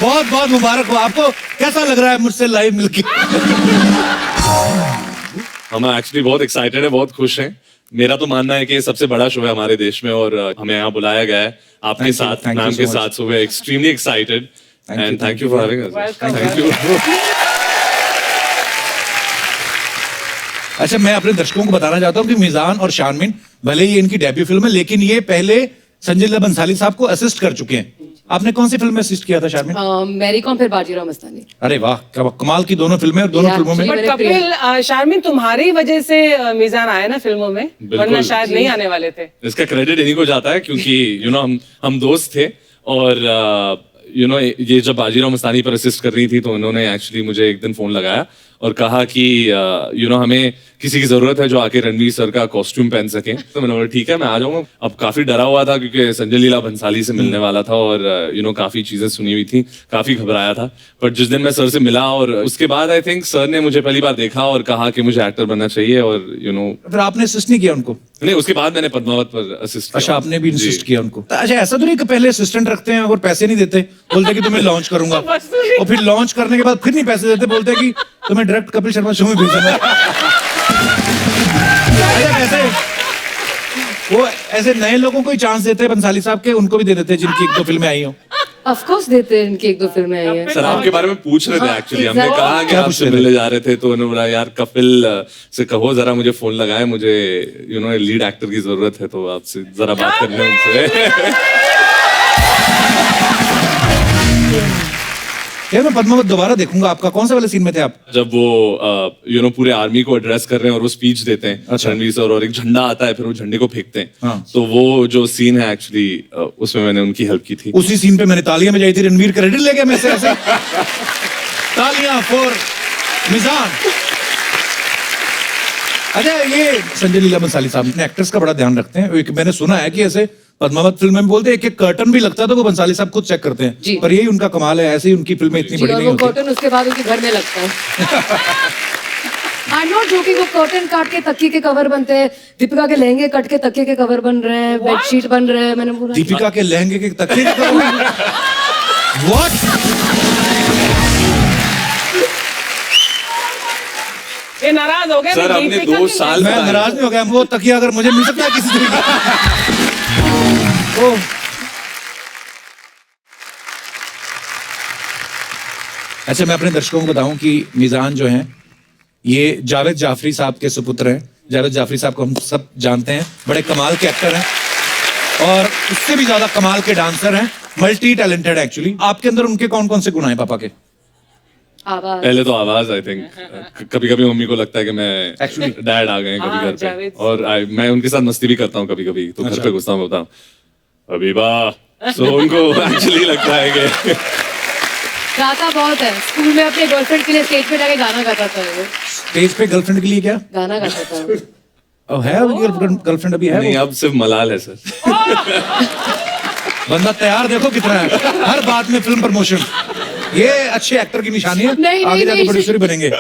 बहुत बहुत मुबारक हो आपको। कैसा लग रहा है मुझसे लाइव मिलके? हम एक्चुअली बहुत एक्साइटेड है, बहुत खुश हैं। मेरा तो मानना है कि ये सबसे बड़ा शो है हमारे देश में, और हमें यहाँ बुलाया गया है आपके साथ, मैम के साथ। So we are extremely excited and thank you for having us. Thank you. अच्छा, मैं अपने दर्शकों को बताना चाहता हूँ कि मिजान और शारमीन, भले ही इनकी डेब्यू फिल्म है, लेकिन ये पहले संजय लीला बंसाली साहब को असिस्ट कर चुके हैं। आपने कौन सी फिल्म में असिस्ट किया था शारमीन? मैरी कॉम, फिर बाजीराव मस्तानी। अरे वाह, क्या कमाल की दोनों फिल्में, और दोनों फिल्मों में। बट कपिल, शारमीन, तुम्हारी वजह से मिजान आए ना फिल्मों में, वरना शायद नहीं आने वाले थे। इसका क्रेडिट इन्हीं को जाता है, क्योंकि यू नो हम दोस्त थे, और यू नो ये जब बाजीराव मस्तानी पर असिस्ट कर रही थी तो उन्होंने एक्चुअली मुझे एक दिन फोन लगाया और कहा कि यू नो हमें किसी की जरूरत है जो आके रणवीर सर का कॉस्ट्यूम पहन सके। तो मैंने बोला ठीक है, मैं आ जाऊंगा। अब काफी डरा हुआ था क्योंकि संजय लीला बंसाली से मिलने वाला था, और यू नो काफी चीजें सुनी हुई थी, काफी घबराया था। बट जिस दिन मैं सर से मिला, और उसके बाद आई थिंक सर ने मुझे पहली बार देखा और कहा कि मुझे एक्टर बनना चाहिए, और यू नो। फिर आपने असिस्ट नहीं किया उनको? नहीं, उसके बाद मैंने पद्मावत पर असिस्ट किया। अच्छा, आपने भी असिस्ट किया उनको। अच्छा, ऐसा तो नहीं कि पहले असिस्टेंट रखते हैं और पैसे नहीं देते, बोलते कि तुम्हें लॉन्च करूंगा, और फिर लॉन्च करने के बाद फिर नहीं पैसे देते, बोलते कि तुम्हें डायरेक्ट कपिल शर्मा शो में भेजना है। ऐसे वो ऐसे नए लोगों को ही चांस देते हैं बंसाली साहब के, उनको भी दे देते हैं जिनकी एक दो फिल्में आई हो। ऑफ कोर्स देते हैं, इनकी एक दो फिल्में आई हैं। सर आपके बारे में पूछ रहे थे एक्चुअली, हमने कहा कि आपसे मिलने जा रहे थे, तो उन्होंने बोला यार कपिल से कहो जरा मुझे फोन लगाए, मुझे यू नो लीड एक्टर की जरूरत है, तो आपसे जरा बात करनी है उनसे। यार मैं पद्मावत दोबारा देखूंगा आपका। कौन से वाले सीन में थे आप? जब वो यू नो पूरे आर्मी को एड्रेस कर रहे हैं और वो स्पीच देते हैं रणवीर सर, और एक झंडा आता है, फिर वो झंडे को फेंकते हैं। हाँ। तो वो जो सीन है एक्चुअली उसमें मैंने उनकी हेल्प की थी। उसी सीन पे मैंने तालियां बजाई थी, रणवीर क्रेडिट ले गया मेरे से ऐसे। तालियां फॉर मिजान। अच्छा, ये संजय लीला बंसाली साहब अपने एक्टर्स का बड़ा ध्यान रखते हैं। एक मैंने सुना है कि ऐसे पद्मावत फिल्म में बोलते हैं कि कर्टन भी लगता है तो वो बंसाली साहब खुद चेक करते हैं, पर यही उनका कमाल है, ऐसे ही उनकी फिल्में इतनी बड़ी नहीं होती। कर्टन उसके बाद उनके घर में लगता है। आई एम नॉट जोकिंग, वो कर्टन काट के तकिए के कवर बनते हैं। दीपिका के लहंगे कट के तकिए के कवर बन रहे हैं, बेडशीट बन रहे हैं। मैंने बोला दीपिका के लहंगे के तकिए के कवर? व्हाट? ये नाराज हो गए सर, हमने 2 साल मैं नाराज नहीं हो गया, वो तकिया अगर मुझे मिल सकता है किसी तरीके। अच्छा, मैं अपने दर्शकों को बताऊं कि मिजान जो हैं ये जावेद जाफरी साहब के सुपुत्र हैं। जावेद जाफरी साहब को हम सब जानते हैं, बड़े कमाल के एक्टर हैं, और उससे भी ज्यादा कमाल के डांसर हैं, मल्टी टैलेंटेड एक्चुअली। आपके अंदर उनके कौन कौन से गुण हैं पापा के? आवाज पहले तो आवाज आई थिंक कभी कभी मम्मी को लगता है कि मैं एक्चुअली डैड आ गए हैं कभी हाँ, घर पे जावेद। और मैं उनके साथ मस्ती भी करता हूँ कभी कभी तो घर पे घुसता हूँ बोलता हूँ अबीबा सो उनको एक्चुअली लगता है कि गाता बहुत है स्कूल में अपने गर्लफ्रेंड के लिए स्टेज पे जाके गाना गाता था वो स्टेज पे गर्लफ्रेंड के लिए क्या गाना गाता था है गर्लफ्रेंड अभी है नहीं अब सिर्फ मलाल है सर बंदा तैयार देखो कितना है हर बात में फिल्म प्रमोशन ये अच्छे एक्टर की निशानी है नहीं, आगे जाके नहीं। प्रोड्यूसर ही बनेंगे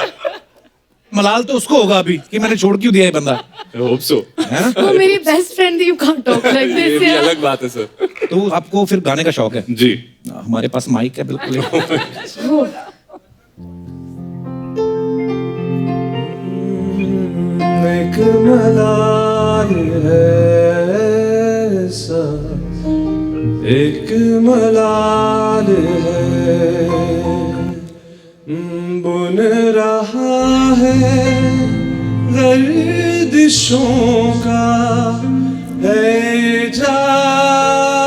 मलाल तो उसको होगा अभी कि मैंने छोड़ क्यों दिया ये बंदा होप सो है ना वो मेरी बेस्ट फ्रेंड थी यू कांट टॉक लाइक ये दिस भी अलग बात है सर तो आपको फिर गाने का शौक है जी हमारे पास माइक है बिल्कुल एक मलाल है ऐसा, एक मलाल है बुन रहा है गर्दिशों का है जान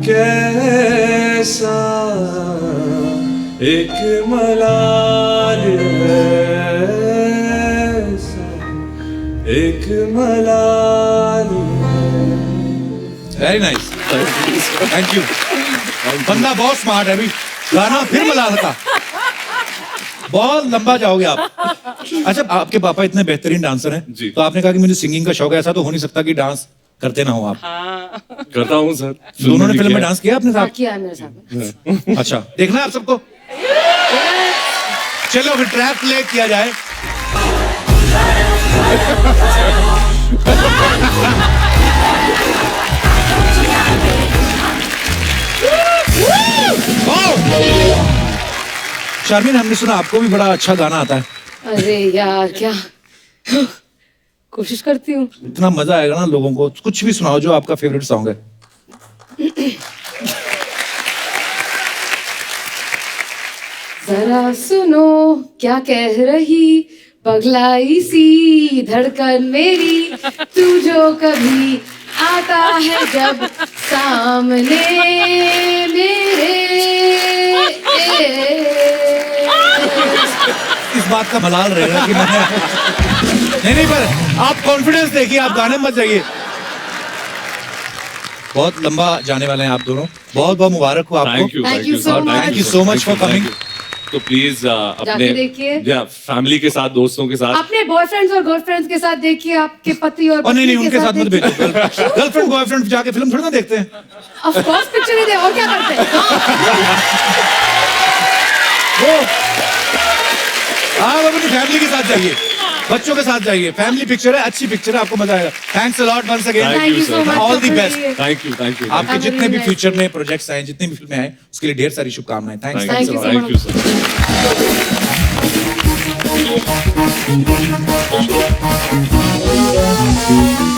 कैसा एक मलाल है एक मलाल वेरी नाइस थैंक यू बंदा बहुत स्मार्ट है अभी गाना फिर मलाल का बहुत लंबा जाओगे आप अच्छा आपके पापा इतने बेहतरीन डांसर हैं जी। तो आपने कहा कि मुझे सिंगिंग का शौक है ऐसा तो हो नहीं सकता कि डांस करते ना हो आप करता हूँ सर दोनों ने फिल्म में डांस किया अपने साथ किया है मेरे साथ अच्छा देखना है आप सबको चलो फिर ट्रैक प्ले किया जाए शारमीन हमने सुना आपको भी बड़ा अच्छा गाना आता है अरे यार क्या कोशिश करती हूँ इतना मजा आएगा ना लोगों को कुछ भी सुनाओ जो आपका फेवरेट सॉन्ग है जरा सुनो क्या कह रही पगलाई सी धड़कन मेरी तू जो कभी आता है जब सामने मेरे इस बात का मलाल रहेगा कि मैंने नहीं पर आप कॉन्फिडेंस देखिए आप गाने मत जाइए बहुत लंबा जाने वाले हैं आप दोनों बहुत बहुत मुबारक हो आपको thank you thank you so much for coming तो प्लीज अपने देखिए। या फैमिली के साथ दोस्तों के साथ अपने बॉयफ्रेंड्स और गर्लफ्रेंड्स के साथ देखिए आपके पति और नहीं नहीं पत्नी उनके साथ मत देखिए। भेजो गर्लफ्रेंड बॉयफ्रेंड जाके फिल्म थोड़ी ना देखते हैं ऑफ कोर्स पिक्चर ही दे और क्या करते हैं वो आप अपनी फैमिली के साथ जाइए बच्चों के साथ जाइए फैमिली पिक्चर है अच्छी पिक्चर है आपको मजा आएगा thanks a lot once again Thank you so much all the for best being thank you आपके जितने भी फ्यूचर में प्रोजेक्ट्स आए जितने भी फिल्में आए उसके लिए ढेर सारी शुभकामनाएं thanks Thank you so thank you sir